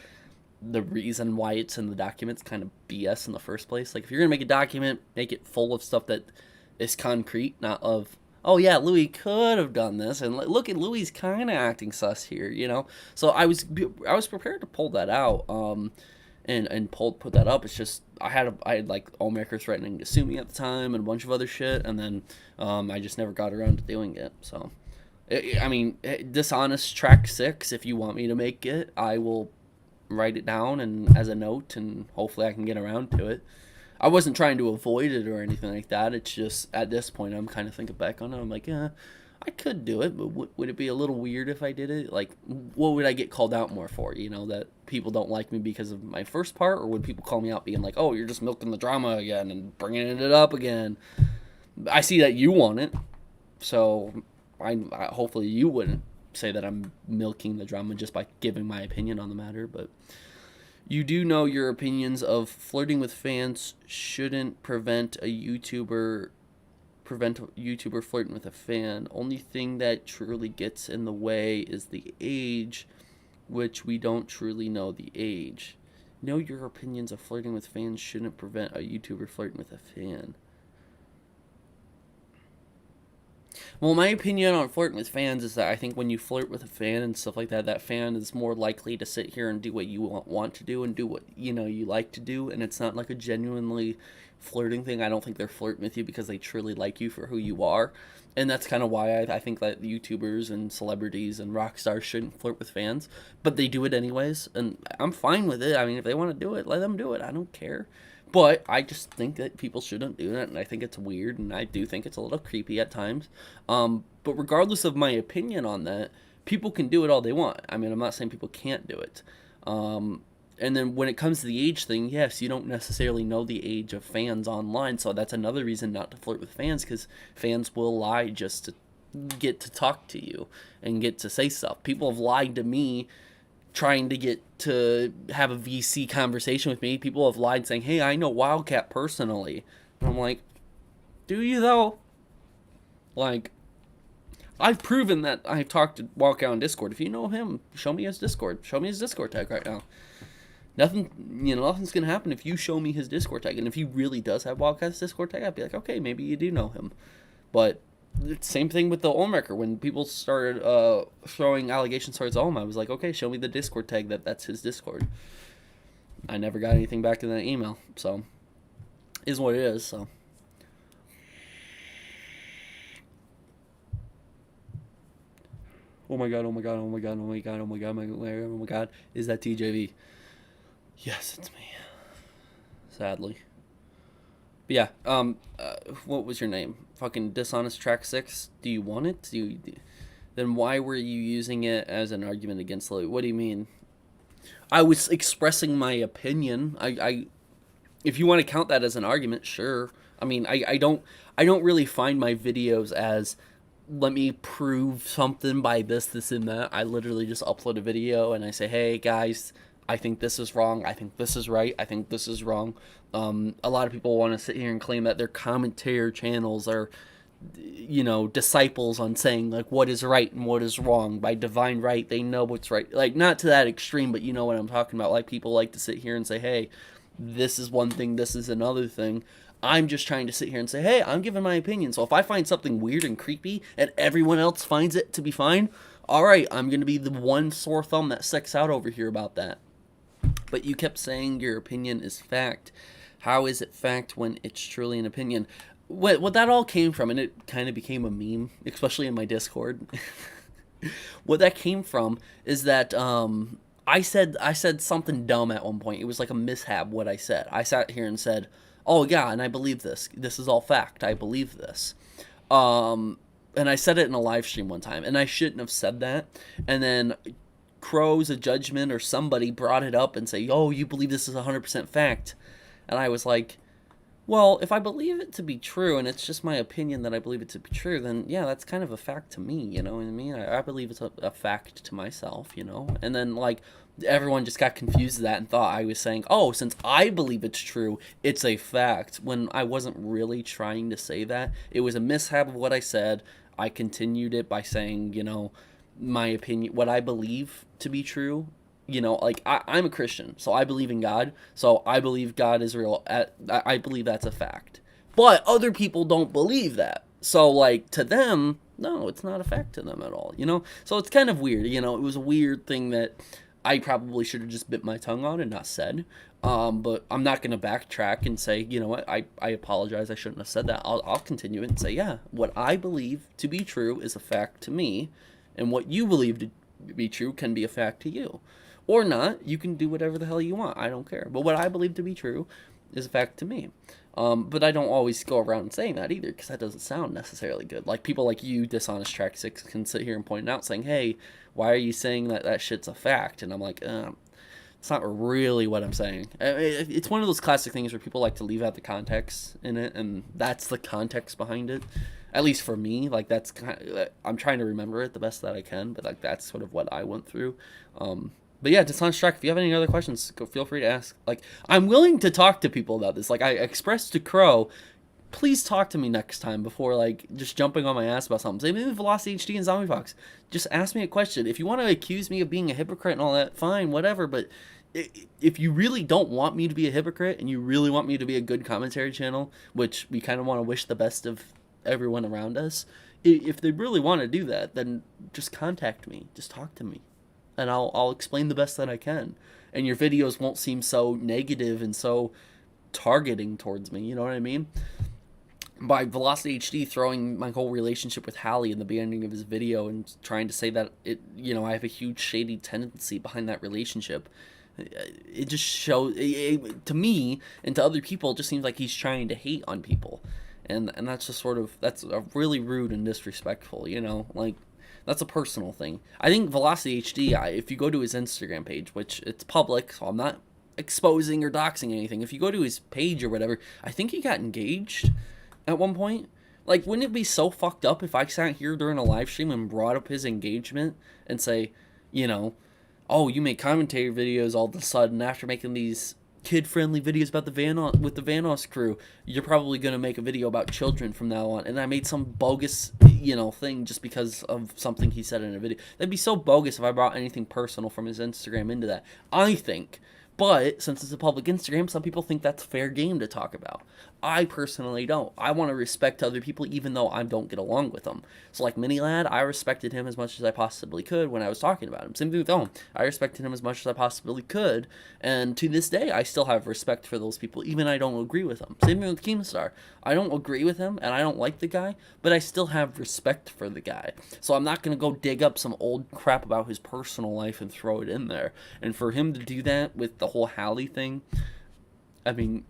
A: the reason why it's in the document's kind of BS in the first place. Like if you're gonna make a document, make it full of stuff that is concrete, not of, oh yeah, Louis could have done this, and look at Louis kind of acting sus here, So I was prepared to pull that out, and put that up. It's just I had like Allmaker threatening to sue me at the time and a bunch of other shit, and then I just never got around to doing it. So Dishonest Track 6, if you want me to make it, I will write it down and as a note, and hopefully I can get around to it. I wasn't trying to avoid it or anything like that. It's just at this point I'm kind of thinking back on it. I'm like, yeah, I could do it, but would it be a little weird if I did it? Like, what would I get called out more for? That people don't like me because of my first part, or would people call me out being like, oh, you're just milking the drama again and bringing it up again? I see that you want it, so I hopefully you wouldn't say that I'm milking the drama just by giving my opinion on the matter, but you do know your opinions of flirting with fans shouldn't prevent a YouTuber prevent a YouTuber flirting with a fan. Only thing that truly gets in the way is the age, which we don't truly know the age. Know your opinions of flirting with fans shouldn't prevent a YouTuber flirting with a fan. Well, my opinion on flirting with fans is that I think when you flirt with a fan and stuff like that, that fan is more likely to sit here and do what you want to do and do what, you know, you like to do. And it's not like a genuinely flirting thing. I don't think they're flirting with you because they truly like you for who you are. And that's kind of why I think that YouTubers and celebrities and rock stars shouldn't flirt with fans. But they do it anyways. And I'm fine with it. I mean, if they want to do it, let them do it. I don't care. But I just think that people shouldn't do that, and I think it's weird, and I do think it's a little creepy at times. But regardless of my opinion on that, people can do it all they want. I mean, I'm not saying people can't do it. And then when it comes to the age thing, yes, you don't necessarily know the age of fans online, so that's another reason not to flirt with fans, because fans will lie just to get to talk to you and get to say stuff. People have lied to me trying to get to have a VC conversation with me. People have lied saying, hey, I know Wildcat personally. And I'm like, do you though? Like, I've proven that I've talked to Wildcat on Discord. If you know him, show me his Discord. Show me his Discord tag right now. Nothing's gonna happen if you show me his Discord tag. And if he really does have Wildcat's Discord tag, I'd be like, okay, maybe you do know him. But same thing with the Olmecker. When people started throwing allegations towards Olm, I was like, okay, show me the Discord tag that's his Discord. I never got anything back in that email, so is what it is. So oh my god, is that TJV? Yes, it's me. Sadly. But yeah, what was your name? Fucking Dishonest Track 6? Do you want it? Then why were you using it as an argument against Lily? What do you mean? I was expressing my opinion. If you want to count that as an argument, sure. I mean, I don't really find my videos as, let me prove something by this, and that. I literally just upload a video and I say, hey, guys, I think this is wrong. I think this is right. I think this is wrong. A lot of people want to sit here and claim that their commentator channels are, you know, disciples on saying, like, what is right and what is wrong. By divine right, they know what's right. Like, not to that extreme, but you know what I'm talking about. Like, people like to sit here and say, hey, this is one thing, this is another thing. I'm just trying to sit here and say, hey, I'm giving my opinion. So if I find something weird and creepy and everyone else finds it to be fine, all right, I'm going to be the one sore thumb that sticks out over here about that. But you kept saying your opinion is fact. How is it fact when it's truly an opinion? What that all came from, and it kind of became a meme, especially in my Discord. What that came from is that I said something dumb at one point. It was like a mishap what I said. I sat here and said, oh yeah, and I believe this. This is all fact. I believe this. And I said it in a live stream one time, and I shouldn't have said that. And then Crow's a judgment or somebody brought it up and say, oh, you believe this is 100% fact. And I was like, well, if I believe it to be true and it's just my opinion that I believe it to be true, then yeah, that's kind of a fact to me, you know what I mean? I believe it's a fact to myself, you know? And then, like, everyone just got confused with that and thought I was saying, oh, since I believe it's true, it's a fact, when I wasn't really trying to say that. It was a mishap of what I said. I continued it by saying, you know, my opinion, what I believe to be true. You know, like, I'm a Christian, so I believe in God, so I believe God is real. I believe that's a fact. But other people don't believe that. So, like, to them, no, it's not a fact to them at all, you know? So it's kind of weird, you know? It was a weird thing that I probably should have just bit my tongue on and not said. But I'm not going to backtrack and say, you know what, I apologize, I shouldn't have said that. I'll continue it and say, yeah, what I believe to be true is a fact to me, and what you believe to be true can be a fact to you. Or not, you can do whatever the hell you want, I don't care. But what I believe to be true is a fact to me. But I don't always go around saying that either, because that doesn't sound necessarily good. Like, people like you, Dishonest Track 6, can sit here and point out saying, hey, why are you saying that shit's a fact? And I'm like, it's not really what I'm saying. It's one of those classic things where people like to leave out the context in it, and that's the context behind it. At least for me, like, that's kind of, I'm trying to remember it the best that I can, but, like, that's sort of what I went through. But yeah, Dishonest Track, if you have any other questions, feel free to ask. Like, I'm willing to talk to people about this. Like, I expressed to Crow, please talk to me next time before, like, just jumping on my ass about something. Same thing with Velocity HD and Zombie Fox. Just ask me a question. If you want to accuse me of being a hypocrite and all that, fine, whatever, but if you really don't want me to be a hypocrite and you really want me to be a good commentary channel, which we kind of want to wish the best of everyone around us, if they really want to do that, then just contact me. Just talk to me. And I'll explain the best that I can. And your videos won't seem so negative and so targeting towards me, you know what I mean? By Velocity HD throwing my whole relationship with Hallie in the beginning of his video and trying to say that I have a huge shady tendency behind that relationship, it just shows, to me and to other people, it just seems like he's trying to hate on people. And that's just that's a really rude and disrespectful, like, that's a personal thing. I think Velocity HD, if you go to his Instagram page, which it's public, so I'm not exposing or doxing anything, if you go to his page or whatever, I think he got engaged at one point. Like, wouldn't it be so fucked up if I sat here during a live stream and brought up his engagement and say, oh, you make commentary videos all of a sudden after making these kid-friendly videos about the Vanoss crew, you're probably going to make a video about children from now on. And I made some bogus, thing just because of something he said in a video. That'd be so bogus if I brought anything personal from his Instagram into that, I think. But since it's a public Instagram, some people think that's fair game to talk about. I personally don't. I want to respect other people even though I don't get along with them. So like Mini Lad, I respected him as much as I possibly could when I was talking about him. Same thing with Owen. I respected him as much as I possibly could. And to this day, I still have respect for those people, even I don't agree with them. Same thing with Keemstar. I don't agree with him, and I don't like the guy, but I still have respect for the guy. So I'm not going to go dig up some old crap about his personal life and throw it in there. And for him to do that with the whole Hallie thing, I mean,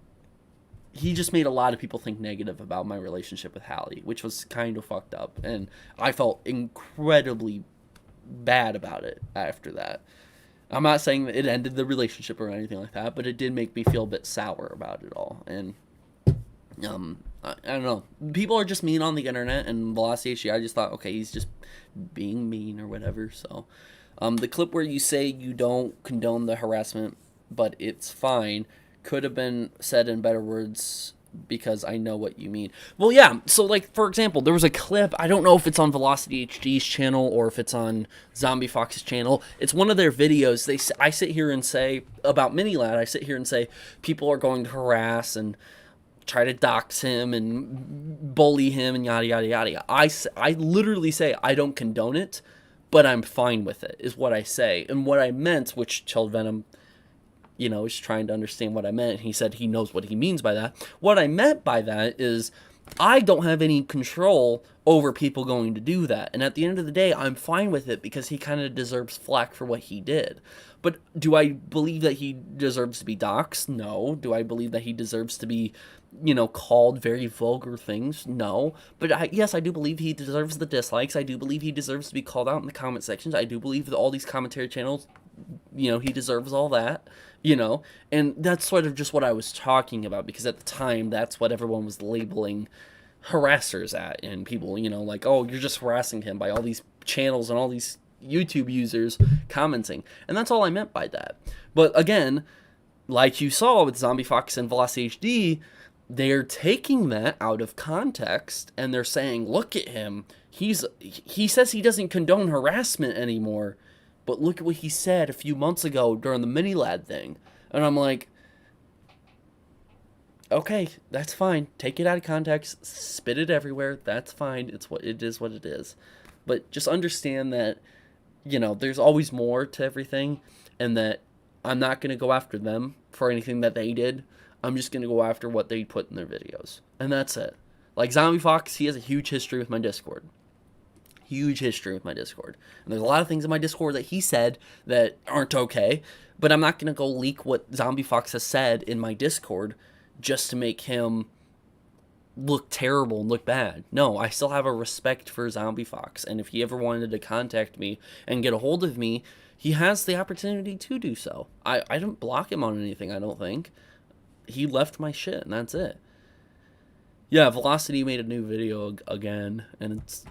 A: he just made a lot of people think negative about my relationship with Hallie, which was kind of fucked up, and I felt incredibly bad about it after that. I'm not saying that it ended the relationship or anything like that, but it did make me feel a bit sour about it all, and I don't know. People are just mean on the internet, and Velocity HD, I just thought, okay, he's just being mean or whatever, so. The clip where you say you don't condone the harassment, but it's fine, could have been said in better words because I know what you mean. Well, yeah, so, like, for example, there was a clip, I don't know if it's on Velocity HD's channel or if it's on Zombie Fox's channel. It's one of their videos. I sit here and say, about Mini Lad, I sit here and say, people are going to harass and try to dox him and bully him and yada, yada, yada. I literally say, I don't condone it, but I'm fine with it, is what I say. And what I meant, which Chilled Venom, is trying to understand what I meant. He said he knows what he means by that. What I meant by that is I don't have any control over people going to do that. And at the end of the day, I'm fine with it because he kind of deserves flack for what he did. But do I believe that he deserves to be doxxed? No. Do I believe that he deserves to be, called very vulgar things? No. But yes, I do believe he deserves the dislikes. I do believe he deserves to be called out in the comment sections. I do believe that all these commentary channels, he deserves all that. And that's sort of just what I was talking about, because at the time, that's what everyone was labeling harassers at, and people, like, oh, you're just harassing him, by all these channels and all these YouTube users commenting, and that's all I meant by that. But again, like you saw with Zombie Fox and Velocity HD, they're taking that out of context, and they're saying, look at him, he says he doesn't condone harassment anymore, but look at what he said a few months ago during the Mini Lad thing. And I'm like, okay, that's fine. Take it out of context. Spit it everywhere. That's fine. It is what it is. But just understand that, there's always more to everything. And that I'm not going to go after them for anything that they did. I'm just going to go after what they put in their videos. And that's it. Like Zombie Fox, he has a huge history with my Discord. Huge history with my Discord. And there's a lot of things in my Discord that he said that aren't okay, but I'm not going to go leak what Zombie Fox has said in my Discord just to make him look terrible and look bad. No, I still have a respect for Zombie Fox, and if he ever wanted to contact me and get a hold of me, he has the opportunity to do so. I didn't block him on anything, I don't think. He left my shit, and that's it. Yeah, Velocity made a new video again, and it's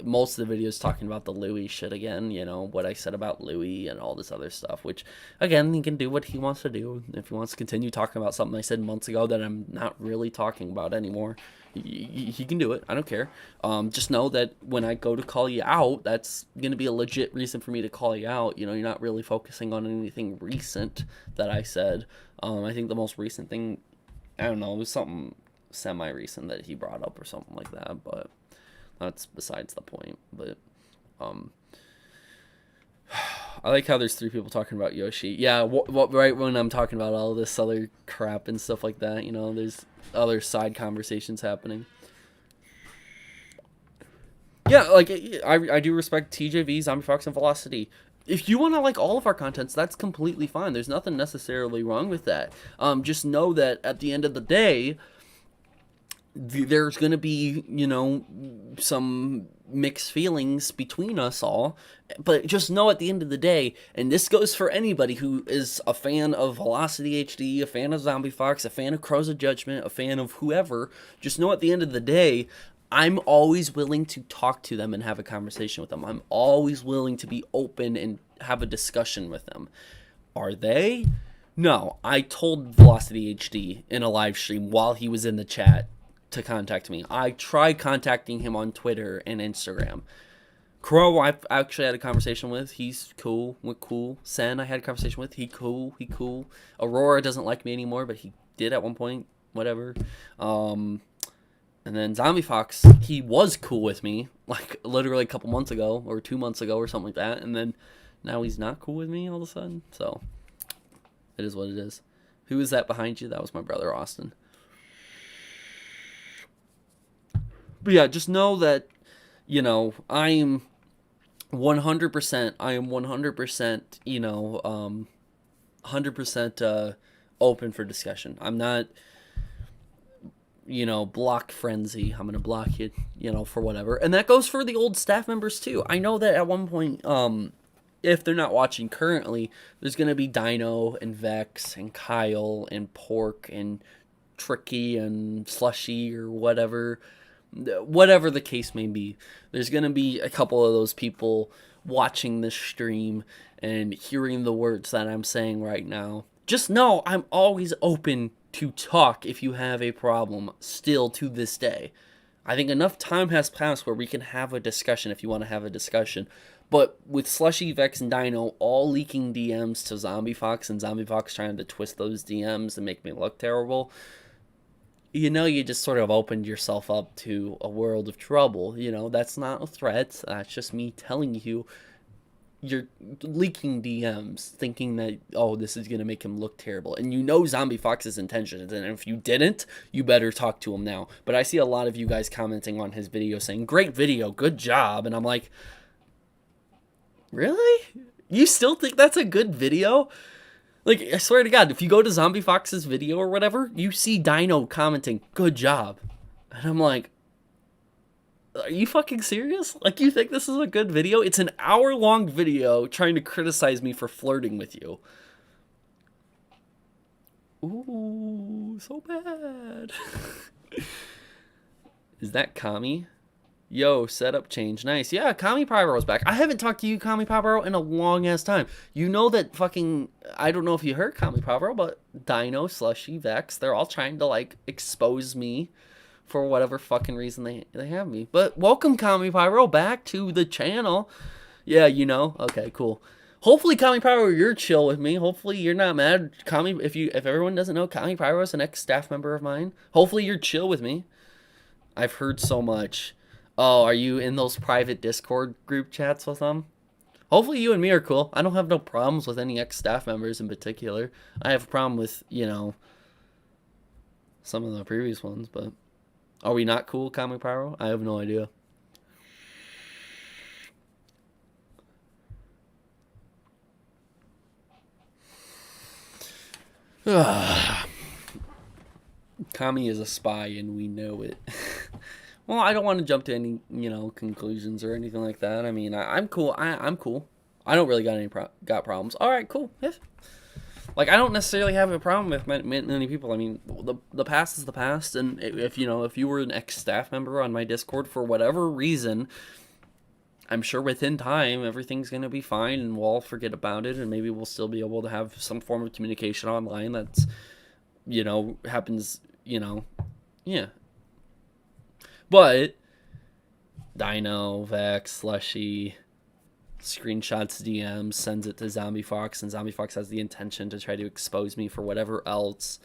A: most of the videos talking about the Louis shit again. You know what I said about Louis and all this other stuff. Which, again, he can do what he wants to do. If he wants to continue talking about something I said months ago that I'm not really talking about anymore, he can do it. I don't care. Just know that when I go to call you out, that's gonna be a legit reason for me to call you out. You know, you're not really focusing on anything recent that I said. I think the most recent thing, I don't know, it was something semi-recent that he brought up or something like that, but that's besides the point. But I like how there's 3 people talking about Yoshi. Yeah, right when I'm talking about all this other crap and stuff like that, you know, there's other side conversations happening. Yeah, like, I do respect TJV, Zombie Fox, and Velocity. If you want to like all of our contents, that's completely fine. There's nothing necessarily wrong with that. Just know that at the end of the day, there's going to be, you know, some mixed feelings between us all. But just know at the end of the day, and this goes for anybody who is a fan of Velocity HD, a fan of Zombie Fox, a fan of Crows of Judgment, a fan of whoever, just know at the end of the day, I'm always willing to talk to them and have a conversation with them. I'm always willing to be open and have a discussion with them. Are they? No. I told Velocity HD in a live stream while he was in the chat to contact me. I tried contacting him on Twitter and Instagram. Crow, I've actually had a conversation with. He's cool. We're cool. Sen, I had a conversation with. He cool. Aurora doesn't like me anymore, but he did at one point. Whatever. And then Zombie Fox, he was cool with me, like literally a couple months ago or 2 months ago or something like that. And then now he's not cool with me all of a sudden. So it is what it is. Who is that behind you? That was my brother, Austin. But yeah, just know that, you know, I am 100%, you know, 100% open for discussion. I'm not, you know, block frenzy. I'm going to block you, you know, for whatever. And that goes for the old staff members too. I know that at one point, if they're not watching currently, there's going to be Dino and Vex and Kyle and Pork and Tricky and Slushy or whatever the case may be. There's going to be a couple of those people watching this stream and hearing the words that I'm saying right now. Just know I'm always open to talk if you have a problem still to this day. I think enough time has passed where we can have a discussion if you want to have a discussion. But with Slushy, Vex, and Dino all leaking DMs to Zombie Fox and Zombie Fox trying to twist those DMs and make me look terrible, you know, you just sort of opened yourself up to a world of trouble. You know, that's not a threat. That's just me telling you you're leaking DMs thinking that, oh, this is going to make him look terrible. And you know Zombie Fox's intentions. And if you didn't, you better talk to him now. But I see a lot of you guys commenting on his video saying, great video, good job. And I'm like, really? You still think that's a good video? Like, I swear to God, if you go to Zombie Fox's video or whatever, you see Dino commenting, good job. And I'm like, are you fucking serious? Like, you think this is a good video? It's an hour-long video trying to criticize me for flirting with you. Ooh, so bad. Is that Kami? Yo, setup change. Nice. Yeah, Kami Pyro's back. I haven't talked to you, Kami Pyro, in a long-ass time. You know that fucking... I don't know if you heard Kami Pyro, but Dino, Slushy, Vex, they're all trying to, like, expose me for whatever fucking reason they have me. But welcome, Kami Pyro, back to the channel. Yeah, you know? Okay, cool. Hopefully, Kami Pyro, you're chill with me. Hopefully, you're not mad. Kami, if everyone doesn't know, Kami Pyro is an ex-staff member of mine. Hopefully, you're chill with me. I've heard so much. Oh, are you in those private Discord group chats with them? Hopefully you and me are cool. I don't have no problems with any ex-staff members in particular. I have a problem with, you know, some of the previous ones, but... Are we not cool, Kami Pyro? I have no idea. Kami is a spy and we know it. Well, I don't want to jump to any, you know, conclusions or anything like that. I mean, I'm cool. I'm cool. I don't really got any problems. All right, cool. Yeah. Like, I don't necessarily have a problem with many people. I mean, the past is the past, and if you were an ex-staff member on my Discord for whatever reason, I'm sure within time everything's gonna be fine, and we'll all forget about it, and maybe we'll still be able to have some form of communication online that's, happens, yeah. But Dino, Vex, Slushy screenshots DMs, sends it to Zombie Fox, and Zombie Fox has the intention to try to expose me for whatever else,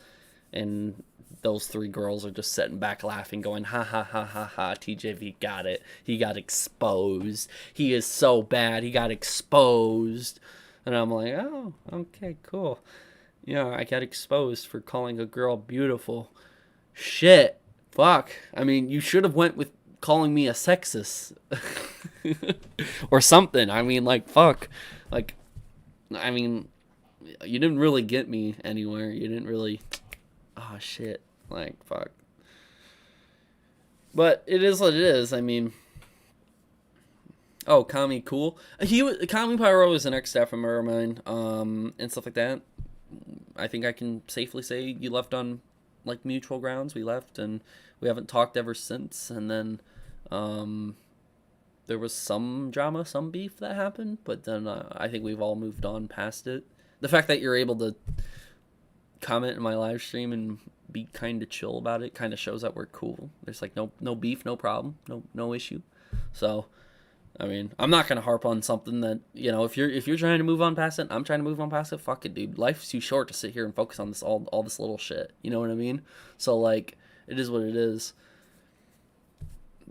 A: and those three girls are just sitting back laughing, going, ha ha ha ha ha, TJV got it. He got exposed. He is so bad. He got exposed. And I'm like, oh, okay, cool. I got exposed for calling a girl beautiful. Shit. Fuck. I mean, you should have went with calling me a sexist. Or something. I mean, like, fuck. Like, I mean, you didn't really get me anywhere. You didn't really... Oh, shit. Like, fuck. But it is what it is. I mean... Oh, Kami Cool. Kami Pyro was an ex-staff member of mine, and stuff like that. I think I can safely say you left on, like, mutual grounds. We left, and we haven't talked ever since. And then, there was some drama, some beef that happened, but then I think we've all moved on past it. The fact that you're able to comment in my live stream and be kind of chill about it kind of shows that we're cool. There's like no beef, no problem, no issue. So, I mean, I'm not gonna harp on something that, if you're trying to move on past it, I'm trying to move on past it. Fuck it, dude. Life's too short to sit here and focus on this all this little shit. You know what I mean? So, like, it is what it is.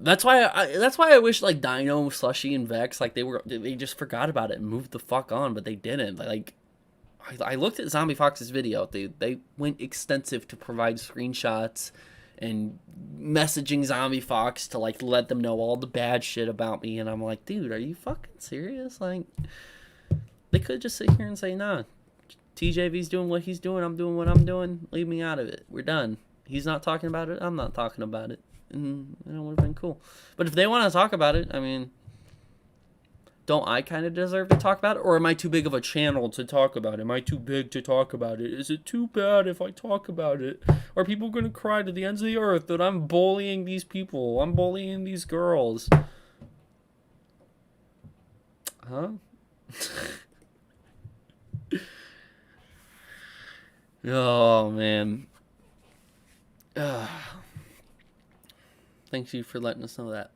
A: That's why I wish, like, Dino, Slushy, and Vex, like, they just forgot about it and moved the fuck on, but they didn't. Like, I looked at Zombie Fox's video. They went extensive to provide screenshots and messaging Zombie Fox to, like, let them know all the bad shit about me, and I'm like, dude, are you fucking serious? Like, they could just sit here and say, nah, TJV's doing what he's doing, I'm doing what I'm doing, leave me out of it, we're done. He's not talking about it, I'm not talking about it. And it would have been cool. But if they want to talk about it, I mean, don't I kind of deserve to talk about it? Or am I too big of a channel to talk about it? Am I too big to talk about it? Is it too bad if I talk about it? Are people going to cry to the ends of the earth that I'm bullying these people? I'm bullying these girls. Huh? Oh, man. Thank you for letting us know that.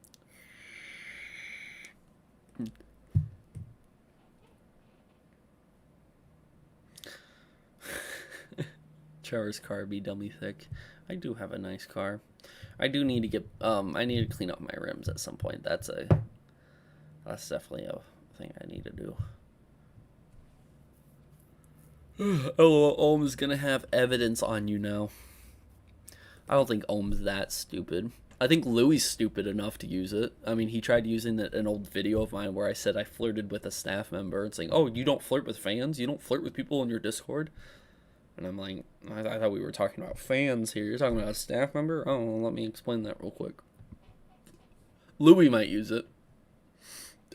A: Trevor's car be dummy thick. I do have a nice car. I do need to get I need to clean up my rims at some point. That's definitely a thing I need to do. Oh, Ohm's gonna have evidence on you now. I don't think Ohm's that stupid. I think Louis stupid enough to use it. I mean, he tried using an old video of mine where I said I flirted with a staff member and saying, oh, you don't flirt with fans? You don't flirt with people in your Discord? And I'm like, I thought we were talking about fans here. You're talking about a staff member? Oh, well, let me explain that real quick. Louis might use it.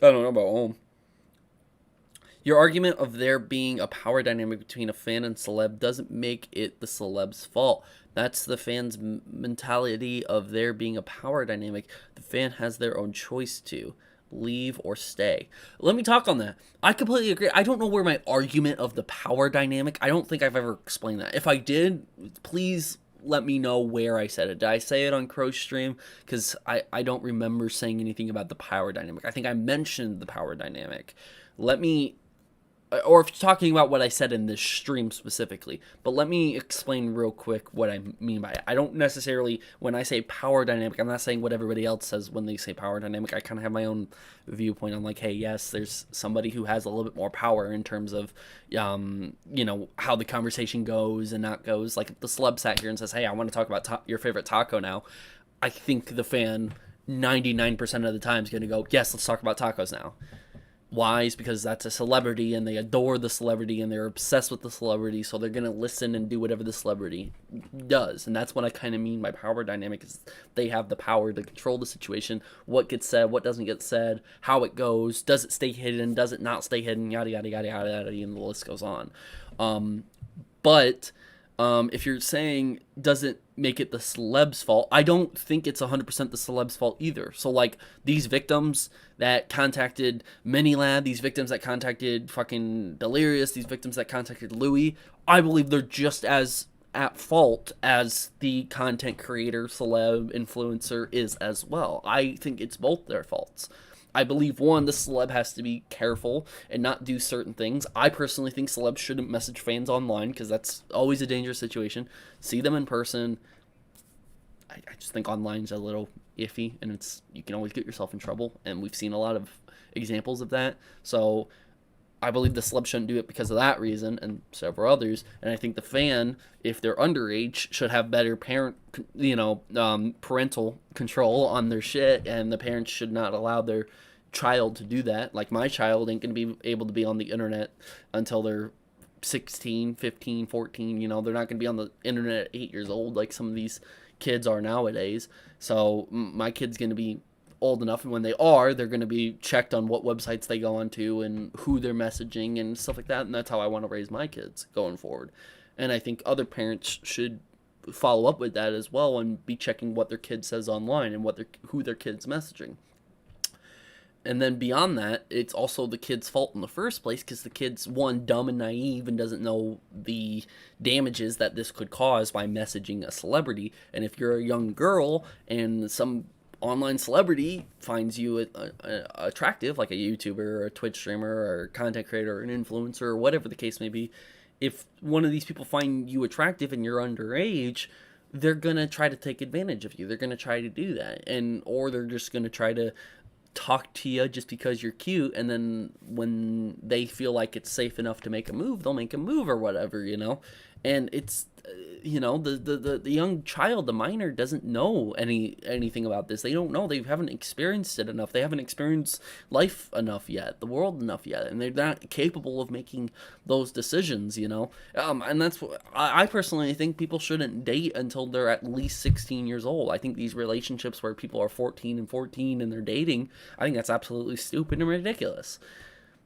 A: I don't know about Ohm. Your argument of there being a power dynamic between a fan and celeb doesn't make it the celeb's fault. That's the fan's mentality of there being a power dynamic. The fan has their own choice to leave or stay. Let me talk on that. I completely agree. I don't know where my argument of the power dynamic, I don't think I've ever explained that. If I did, please let me know where I said it. Did I say it on Crow's stream? Because I don't remember saying anything about the power dynamic. I think I mentioned the power dynamic. Let me... Or if you're talking about what I said in this stream specifically. But let me explain real quick what I mean by it. I don't necessarily, when I say power dynamic, I'm not saying what everybody else says when they say power dynamic. I kind of have my own viewpoint. I'm like, hey, yes, there's somebody who has a little bit more power in terms of, you know, how the conversation goes and not goes. Like, if the celeb sat here and says, hey, I want to talk about your favorite taco now, I think the fan 99% of the time is going to go, yes, let's talk about tacos now. Why? Is because that's a celebrity and they adore the celebrity and they're obsessed with the celebrity, so they're going to listen and do whatever the celebrity does. And that's what I kind of mean by power dynamic, is they have the power to control the situation, what gets said, what doesn't get said, how it goes, does it stay hidden, does it not stay hidden, yada, yada, yada, yada, yada, and the list goes on. But if you're saying doesn't make it the celeb's fault, I don't think it's 100% the celeb's fault either. So, like, these victims that contacted Minilad, these victims that contacted fucking Delirious, these victims that contacted Louis, I believe they're just as at fault as the content creator, celeb, influencer is as well. I think it's both their faults. I believe, one, the celeb has to be careful and not do certain things. I personally think celebs shouldn't message fans online because that's always a dangerous situation. See them in person. I just think online's a little iffy, and you can always get yourself in trouble, and we've seen a lot of examples of that. So I believe the celeb shouldn't do it because of that reason and several others. And I think the fan, if they're underage, should have better parental control on their shit, and the parents should not allow their child to do that. Like, my child ain't going to be able to be on the internet until they're 16, 15, 14. They're not going to be on the internet at 8 years old like some of these kids are nowadays. So my kid's going to be old enough, and when they are, they're going to be checked on what websites they go onto and who they're messaging and stuff like that, and that's how I want to raise my kids going forward. And I think other parents should follow up with that as well and be checking what their kid says online and who their kid's messaging. And then beyond that, it's also the kid's fault in the first place because the kid's, one, dumb and naive and doesn't know the damages that this could cause by messaging a celebrity. And if you're a young girl and some online celebrity finds you attractive, like a YouTuber or a Twitch streamer or a content creator or an influencer or whatever the case may be, if one of these people find you attractive and you're underage, they're going to try to take advantage of you. They're going to try to do that. Or they're just going to try to talk to you just because you're cute, and then when they feel like it's safe enough to make a move, they'll make a move or whatever, and it's the young child, the minor, doesn't know anything about this. They don't know. They haven't experienced it enough. They haven't experienced life enough yet, the world enough yet, and they're not capable of making those decisions, and that's what I personally think. People shouldn't date until they're at least 16 years old. I think these relationships where people are 14 and they're dating, I think that's absolutely stupid and ridiculous.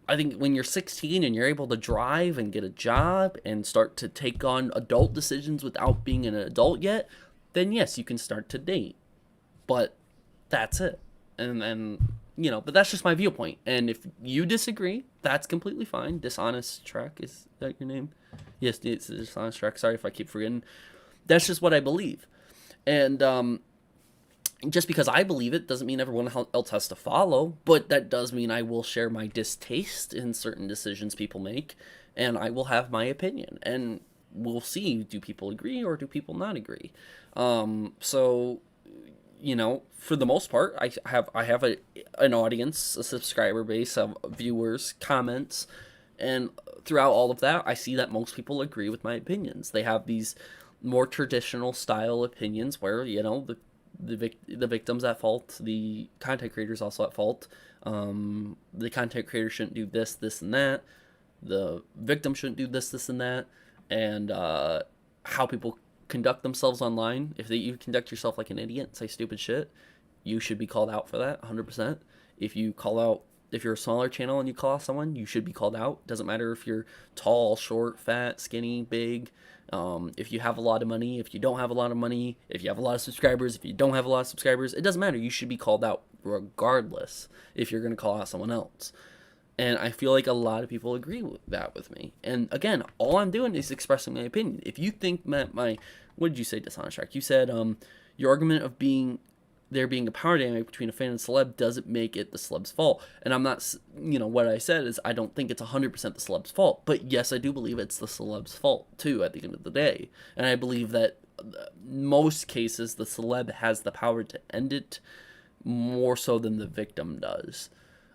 A: I think when you're 16 and you're able to drive and get a job and start to take on adult decisions without being an adult yet, then yes, you can start to date. But that's it. But that's just my viewpoint. And if you disagree, that's completely fine. Dishonest Trek, is that your name? Yes, it's Dishonest Trek. Sorry if I keep forgetting. That's just what I believe. And just because I believe it doesn't mean everyone else has to follow, but that does mean I will share my distaste in certain decisions people make, and I will have my opinion, and we'll see, do people agree or do people not agree? So, for the most part, I have an audience, a subscriber base of viewers, comments, and throughout all of that, I see that most people agree with my opinions. They have these more traditional style opinions where, the victim's at fault, the content creator's also at fault. The content creator shouldn't do this, and that. The victim shouldn't do this, and that. And how people conduct themselves online. If you conduct yourself like an idiot and say stupid shit, you should be called out for that, 100%. If you're a smaller channel and you call out someone, you should be called out. Doesn't matter if you're tall, short, fat, skinny, big. If you have a lot of money, if you don't have a lot of money, if you have a lot of subscribers, if you don't have a lot of subscribers, it doesn't matter. You should be called out regardless if you're going to call out someone else. And I feel like a lot of people agree with that with me. And again, all I'm doing is expressing my opinion. If you think what did you say, Dishonest Track? You said your argument of there being a power dynamic between a fan and celeb doesn't make it the celeb's fault. And I'm not, what I said is I don't think it's 100% the celeb's fault. But yes, I do believe it's the celeb's fault too at the end of the day. And I believe that most cases the celeb has the power to end it more so than the victim does.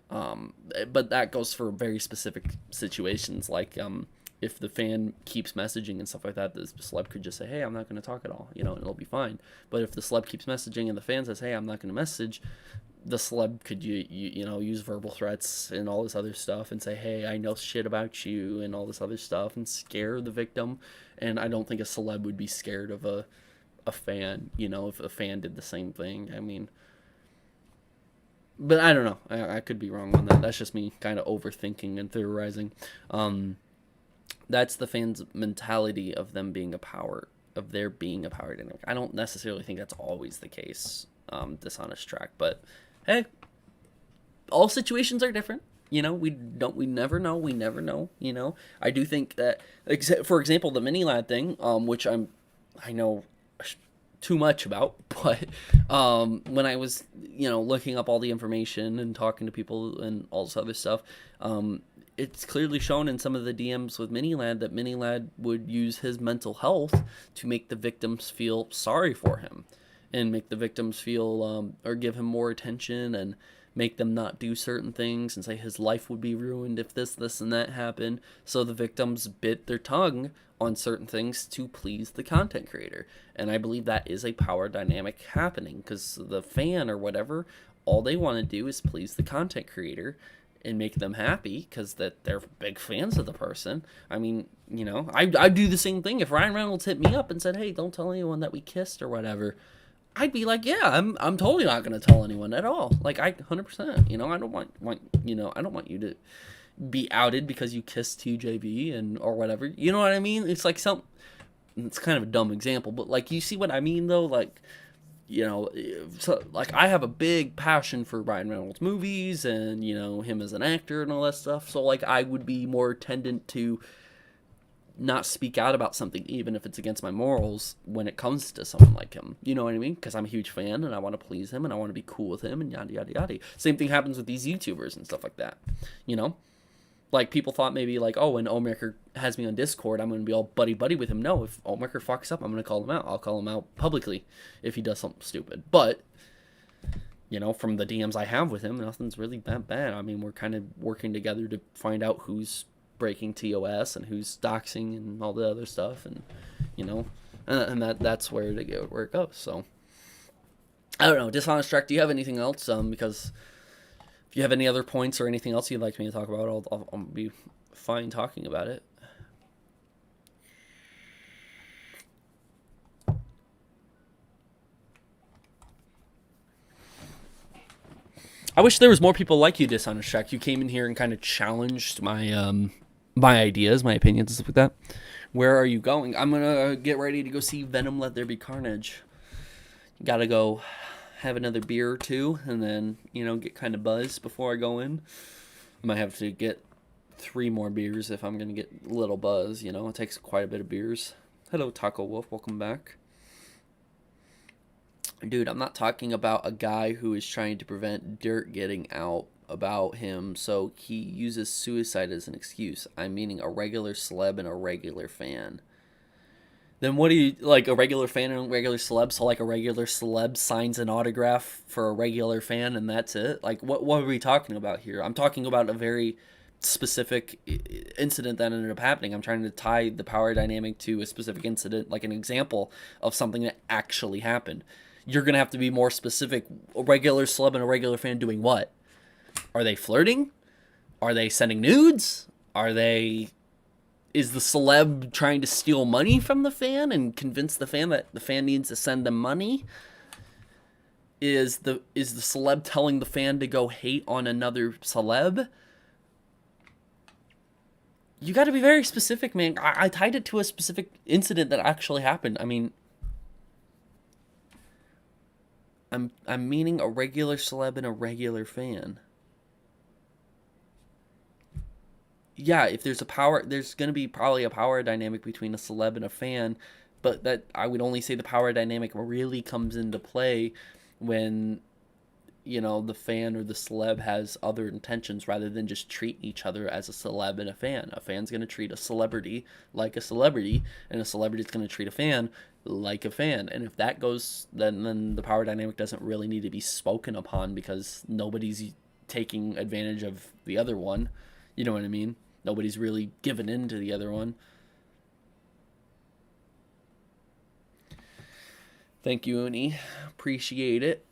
A: But that goes for very specific situations, like if the fan keeps messaging and stuff like that, the celeb could just say, hey, I'm not going to talk at all, and it'll be fine. But if the celeb keeps messaging and the fan says, hey, I'm not going to message, the celeb could use verbal threats and all this other stuff and say, hey, I know shit about you and all this other stuff and scare the victim. And I don't think a celeb would be scared of a fan, if a fan did the same thing. I mean, but I don't know. I could be wrong on that. That's just me kind of overthinking and theorizing. that's the fans' mentality of them being a power, of there being a power dynamic. I don't necessarily think that's always the case, Dishonest Track, but hey, all situations are different. You know, we never know. You know, I do think that, for example, the mini lad thing, which I know too much about, but when I was, looking up all the information and talking to people and all this other stuff, it's clearly shown in some of the DMs with Minilad that Minilad would use his mental health to make the victims feel sorry for him, and make the victims feel, or give him more attention, and make them not do certain things, and say his life would be ruined if this, and that happened. So the victims bit their tongue on certain things to please the content creator. And I believe that is a power dynamic happening, because the fan or whatever, all they want to do is please the content creator and make them happy, because that they're big fans of the person. I mean, I'd do the same thing if Ryan Reynolds hit me up and said, hey, don't tell anyone that we kissed or whatever. I'd be like, yeah, I'm totally not going to tell anyone at all. Like, 100%, I don't want I don't want you to be outed because you kissed TJV or whatever. You know what I mean? It's like it's kind of a dumb example, but like, you see what I mean though? Like, so like, I have a big passion for Ryan Reynolds movies and, him as an actor and all that stuff. So like, I would be more tendent to not speak out about something, even if it's against my morals, when it comes to someone like him. You know what I mean? Because I'm a huge fan and I want to please him and I want to be cool with him and yada, yada, yada. Same thing happens with these YouTubers and stuff like that. Like, people thought maybe like, oh, when Omricker has me on Discord, I'm going to be all buddy-buddy with him. No, if Omricker fucks up, I'm going to call him out. I'll call him out publicly if he does something stupid. But, from the DMs I have with him, nothing's really that bad. I mean, we're kind of working together to find out who's breaking TOS and who's doxing and all the other stuff, and and that's where it goes. So I don't know. Dishonest Track, do you have anything else? Because if you have any other points or anything else you'd like me to talk about, I'll be fine talking about it. I wish there was more people like you, Dishonest Track. You came in here and kind of challenged my my ideas, my opinions, and stuff like that. Where are you going? I'm gonna get ready to go see Venom Let There Be Carnage. Gotta go have another beer or two, and then, get kind of buzzed before I go in. I might have to get 3 more beers if I'm gonna get a little buzz, It takes quite a bit of beers. Hello, Taco Wolf. Welcome back. Dude, I'm not talking about a guy who is trying to prevent dirt getting out about him, so he uses suicide as an excuse. I'm meaning a regular celeb and a regular fan. Then what do you, like, a regular fan and a regular celeb? So like, a regular celeb signs an autograph for a regular fan and that's it? Like, what are we talking about here? I'm talking about a very specific incident that ended up happening. I'm trying to tie the power dynamic to a specific incident, like an example of something that actually happened. You're going to have to be more specific. A regular celeb and a regular fan doing what? Are they flirting? Are they sending nudes? Is the celeb trying to steal money from the fan and convince the fan that the fan needs to send them money? Is the celeb telling the fan to go hate on another celeb? You got to be very specific, man. I tied it to a specific incident that actually happened. I mean, I'm meaning a regular celeb and a regular fan. Yeah, if there's going to be probably a power dynamic between a celeb and a fan, but that I would only say the power dynamic really comes into play when, the fan or the celeb has other intentions rather than just treat each other as a celeb and a fan. A fan's going to treat a celebrity like a celebrity, and a celebrity's going to treat a fan like a fan. And if that goes, then the power dynamic doesn't really need to be spoken upon, because nobody's taking advantage of the other one. You know what I mean? Nobody's really given in to the other one. Thank you, Uni. Appreciate it.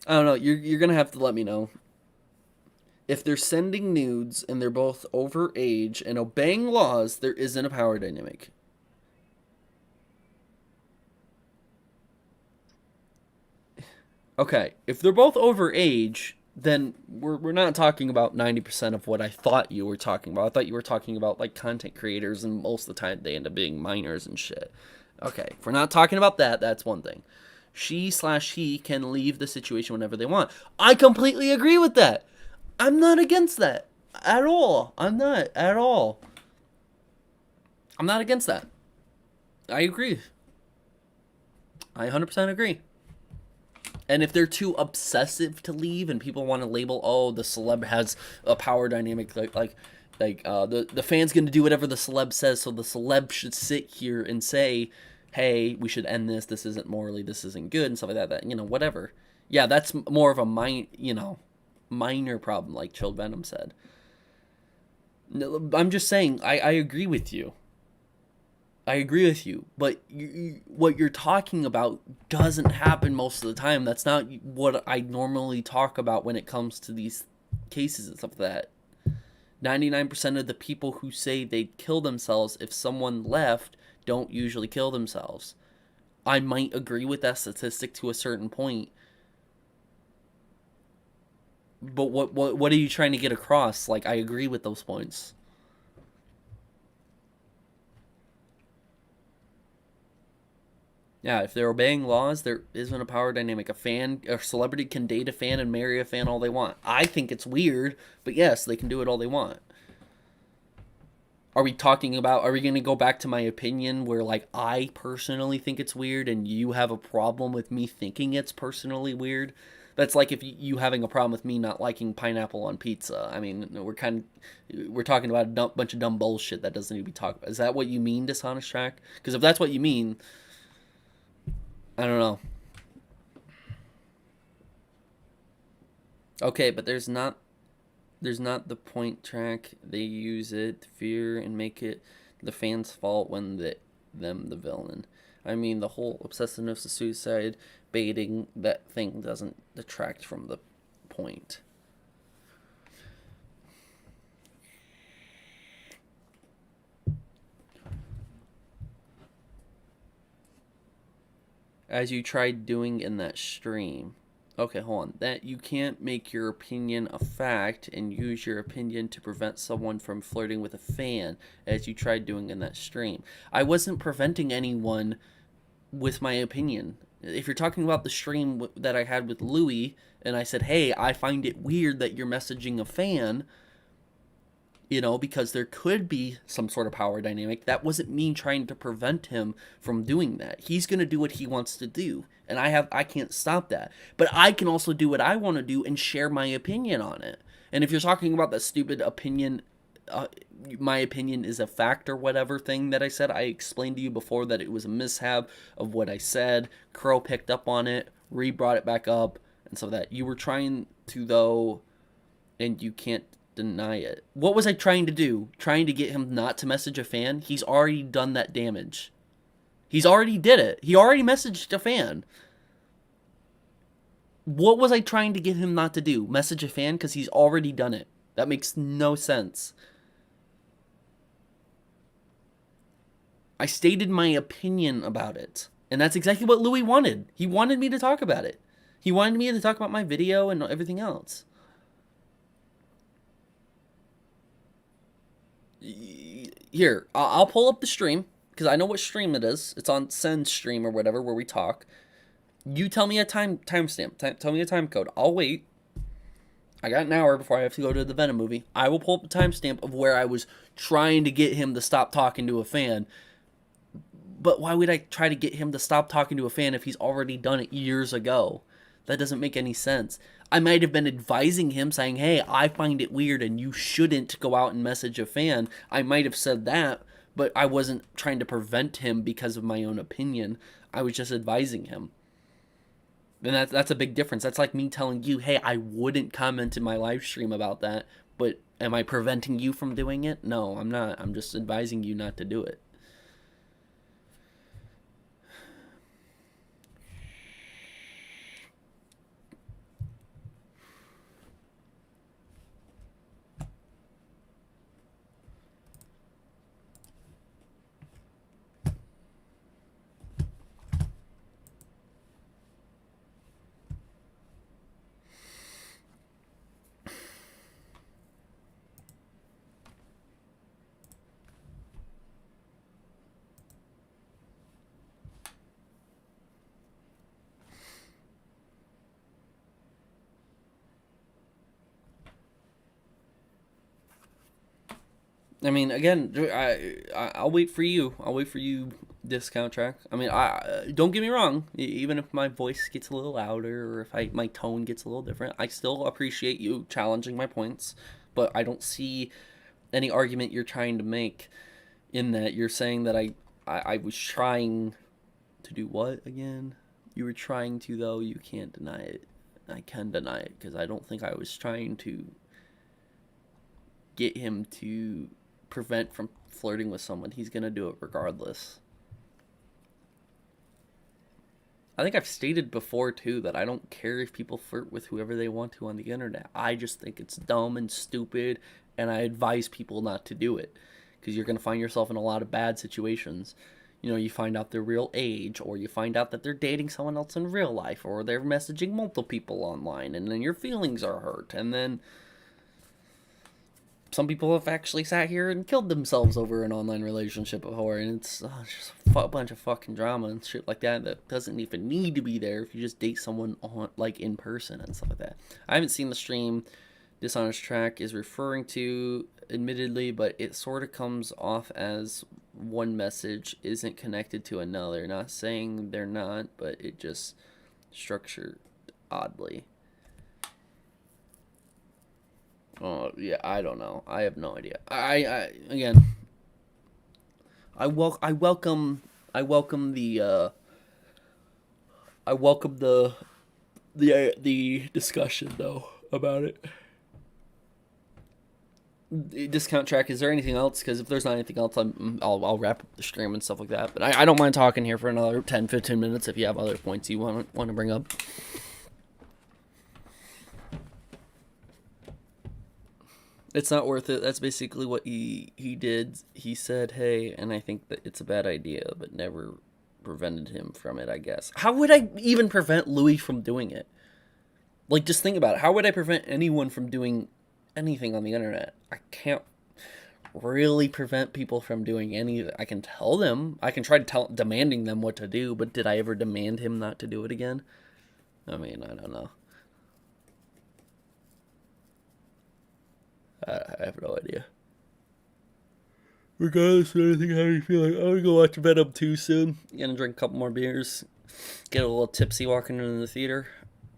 A: I don't know. You're going to have to let me know. If they're sending nudes and they're both over age and obeying laws, there isn't a power dynamic. Okay. If they're both over age, then we're not talking about 90% of what I thought you were talking about. I thought you were talking about like content creators, and most of the time they end up being minors and shit. Okay, if we're not talking about that, that's one thing. She/he can leave the situation whenever they want. I completely agree with that. I'm not against that at all. I'm not at all. I'm not against that. I agree. I 100% agree. And if they're too obsessive to leave, and people want to label, oh, the celeb has a power dynamic, the fan's gonna do whatever the celeb says, so the celeb should sit here and say, hey, we should end this. This isn't morally, this isn't good, and stuff like that. That, you know, whatever. Yeah, that's more of a minor problem, like Chilled Venom said. No, I'm just saying, I agree with you. I agree with you, but what you're talking about doesn't happen most of the time. That's not what I normally talk about when it comes to these cases and stuff like that. 99% of the people who say they'd kill themselves if someone left don't usually kill themselves. I might agree with that statistic to a certain point, but what are you trying to get across? Like, I agree with those points. Yeah, if they're obeying laws, there isn't a power dynamic. A celebrity can date a fan and marry a fan all they want. I think it's weird, but yes, they can do it all they want. Are we going to go back to my opinion where, like, I personally think it's weird and you have a problem with me thinking it's personally weird? That's like if you having a problem with me not liking pineapple on pizza. I mean, we're talking about a bunch of dumb bullshit that doesn't need to be talked about. Is that what you mean, Dishonest Track? Because if that's what you mean, I don't know. Okay, but there's not the point track. They use it to fear and make it the fans' fault when the villain. I mean, the whole obsessiveness of suicide baiting, that thing doesn't detract from the point. As you tried doing in that stream. Okay, hold on. That you can't make your opinion a fact and use your opinion to prevent someone from flirting with a fan, as you tried doing in that stream. I wasn't preventing anyone with my opinion. If you're talking about the stream that I had with Louis, and I said, hey, I find it weird that you're messaging a fan, you know, because there could be some sort of power dynamic. That wasn't me trying to prevent him from doing that. He's going to do what he wants to do, and I can't stop that. But I can also do what I want to do and share my opinion on it. And if you're talking about that stupid opinion, my opinion is a fact or whatever thing that I said, I explained to you before that it was a mishap of what I said. Crow picked up on it, brought it back up, and so that you were trying to, though, and you can't deny it. What was I trying to do? Trying to get him not to message a fan? He's already done that damage. He's already did it. He already messaged a fan. What was I trying to get him not to do? Message a fan? Because he's already done it. That makes no sense. I stated my opinion about it. And that's exactly what Louis wanted. He wanted me to talk about it. He wanted me to talk about my video and everything else. Here, I'll pull up the stream, because I know what stream it is. It's on Send Stream or whatever, where we talk. You tell me a timestamp. Tell me a time code. I'll wait. I got an hour before I have to go to the Venom movie. I will pull up the timestamp of where I was trying to get him to stop talking to a fan. But why would I try to get him to stop talking to a fan if he's already done it years ago? That doesn't make any sense. I might have been advising him, saying, hey, I find it weird and you shouldn't go out and message a fan. I might have said that, but I wasn't trying to prevent him because of my own opinion. I was just advising him. And that's a big difference. That's like me telling you, hey, I wouldn't comment in my live stream about that, but am I preventing you from doing it? No, I'm not. I'm just advising you not to do it. I mean, again, I'll wait for you. I'll wait for you, discount track. I mean, I don't get me wrong. Even if my voice gets a little louder or if my tone gets a little different, I still appreciate you challenging my points. But I don't see any argument you're trying to make in that you're saying that I was trying to do what again? You were trying to, though. You can't deny it. I can deny it because I don't think I was trying to get him to prevent from flirting with someone. He's gonna do it regardless. I think I've stated before too that I don't care if people flirt with whoever they want to on the internet. I just think it's dumb and stupid, and I advise people not to do it because you're gonna find yourself in a lot of bad situations. You know, you find out their real age, or you find out that they're dating someone else in real life, or they're messaging multiple people online, and then your feelings are hurt, and then some people have actually sat here and killed themselves over an online relationship before, and it's just a bunch of fucking drama and shit like that that doesn't even need to be there if you just date someone on, like, in person and stuff like that. I haven't seen the stream Dishonest Track is referring to, admittedly, but it sort of comes off as one message isn't connected to another. Not saying they're not, but it just structured oddly. Oh yeah, I don't know. I have no idea. I again, I welcome the discussion though about it. Discount track. Is there anything else? Because if there's not anything else, I'll wrap up the stream and stuff like that. But I don't mind talking here for another 10-15 minutes if you have other points you want to bring up. It's not worth it. That's basically what he did. He said, hey, and I think that it's a bad idea, but never prevented him from it, I guess. How would I even prevent Louis from doing it? Like, just think about it. How would I prevent anyone from doing anything on the internet? I can't really prevent people from doing anything. I can tell them. I can try to demanding them what to do, but did I ever demand him not to do it again? I mean, I don't know. I have no idea. Regardless of anything, how are you feeling? I'm gonna go watch Venom 2 soon. Gonna drink a couple more beers. Get a little tipsy walking into the theater.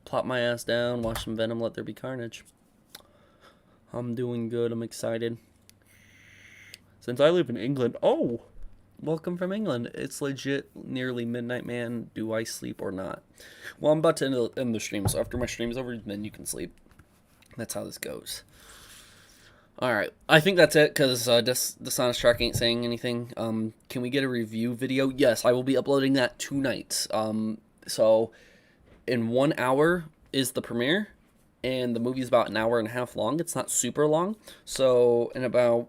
A: Plop my ass down, watch some Venom, Let There Be Carnage. I'm doing good. I'm excited. Since I live in England. Oh! Welcome from England. It's legit nearly midnight, man. Do I sleep or not? Well, I'm about to end the stream, so after my stream's over, then you can sleep. That's how this goes. Alright, I think that's it, because Dishonest Track ain't saying anything. Can we get a review video? Yes, I will be uploading that tonight. So, in 1 hour is the premiere, and the movie's about an hour and a half long. It's not super long. So, in about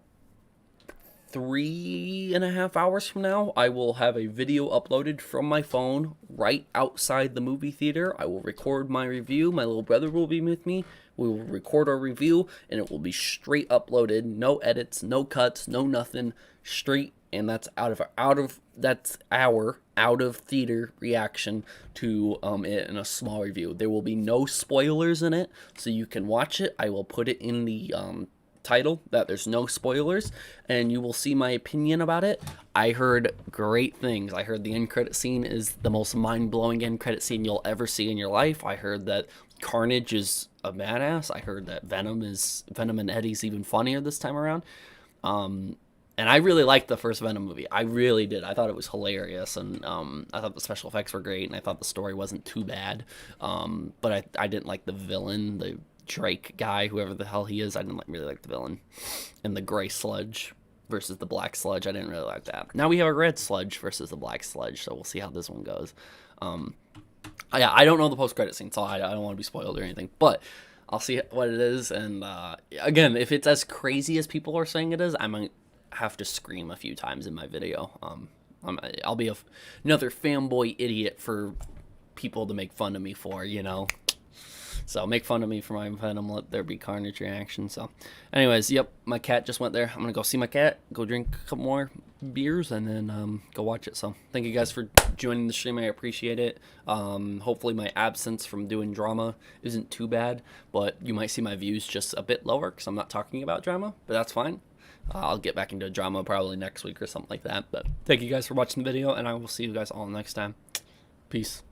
A: 3.5 hours from now, I will have a video uploaded from my phone right outside the movie theater. I will record my review. My little brother will be with me. We will record our review, and it will be straight uploaded. No edits, no cuts, no nothing. Straight, and that's that's our out of theater reaction to it in a small review. There will be no spoilers in it, so you can watch it. I will put it in the title that there's no spoilers, and you will see my opinion about it. I heard great things. I heard the end credit scene is the most mind-blowing end credit scene you'll ever see in your life. I heard that Carnage is a badass. I heard that Venom and Eddie's even funnier this time around. And I really liked the first Venom movie. I really did. I thought it was hilarious, and I thought the special effects were great, and I thought the story wasn't too bad. But I didn't like the villain, the Drake guy, whoever the hell he is. I didn't really like the villain. And the gray sludge versus the black sludge, I didn't really like that. Now we have a red sludge versus the black sludge, so we'll see how this one goes. Yeah, I don't know the post-credit scene, so I don't want to be spoiled or anything, but I'll see what it is, and again, if it's as crazy as people are saying it is, I might have to scream a few times in my video. I'll be another fanboy idiot for people to make fun of me for, you know? So make fun of me for my Venom Let There Be Carnage reaction. So anyways, yep, my cat just went there. I'm gonna go see my cat, go drink a couple more beers, and then go watch it. So thank you guys for joining the stream. I appreciate it. Hopefully my absence from doing drama isn't too bad, but you might see my views just a bit lower because I'm not talking about drama, but that's fine. I'll get back into drama probably next week or something like that. But thank you guys for watching the video, and I will see you guys all next time. Peace.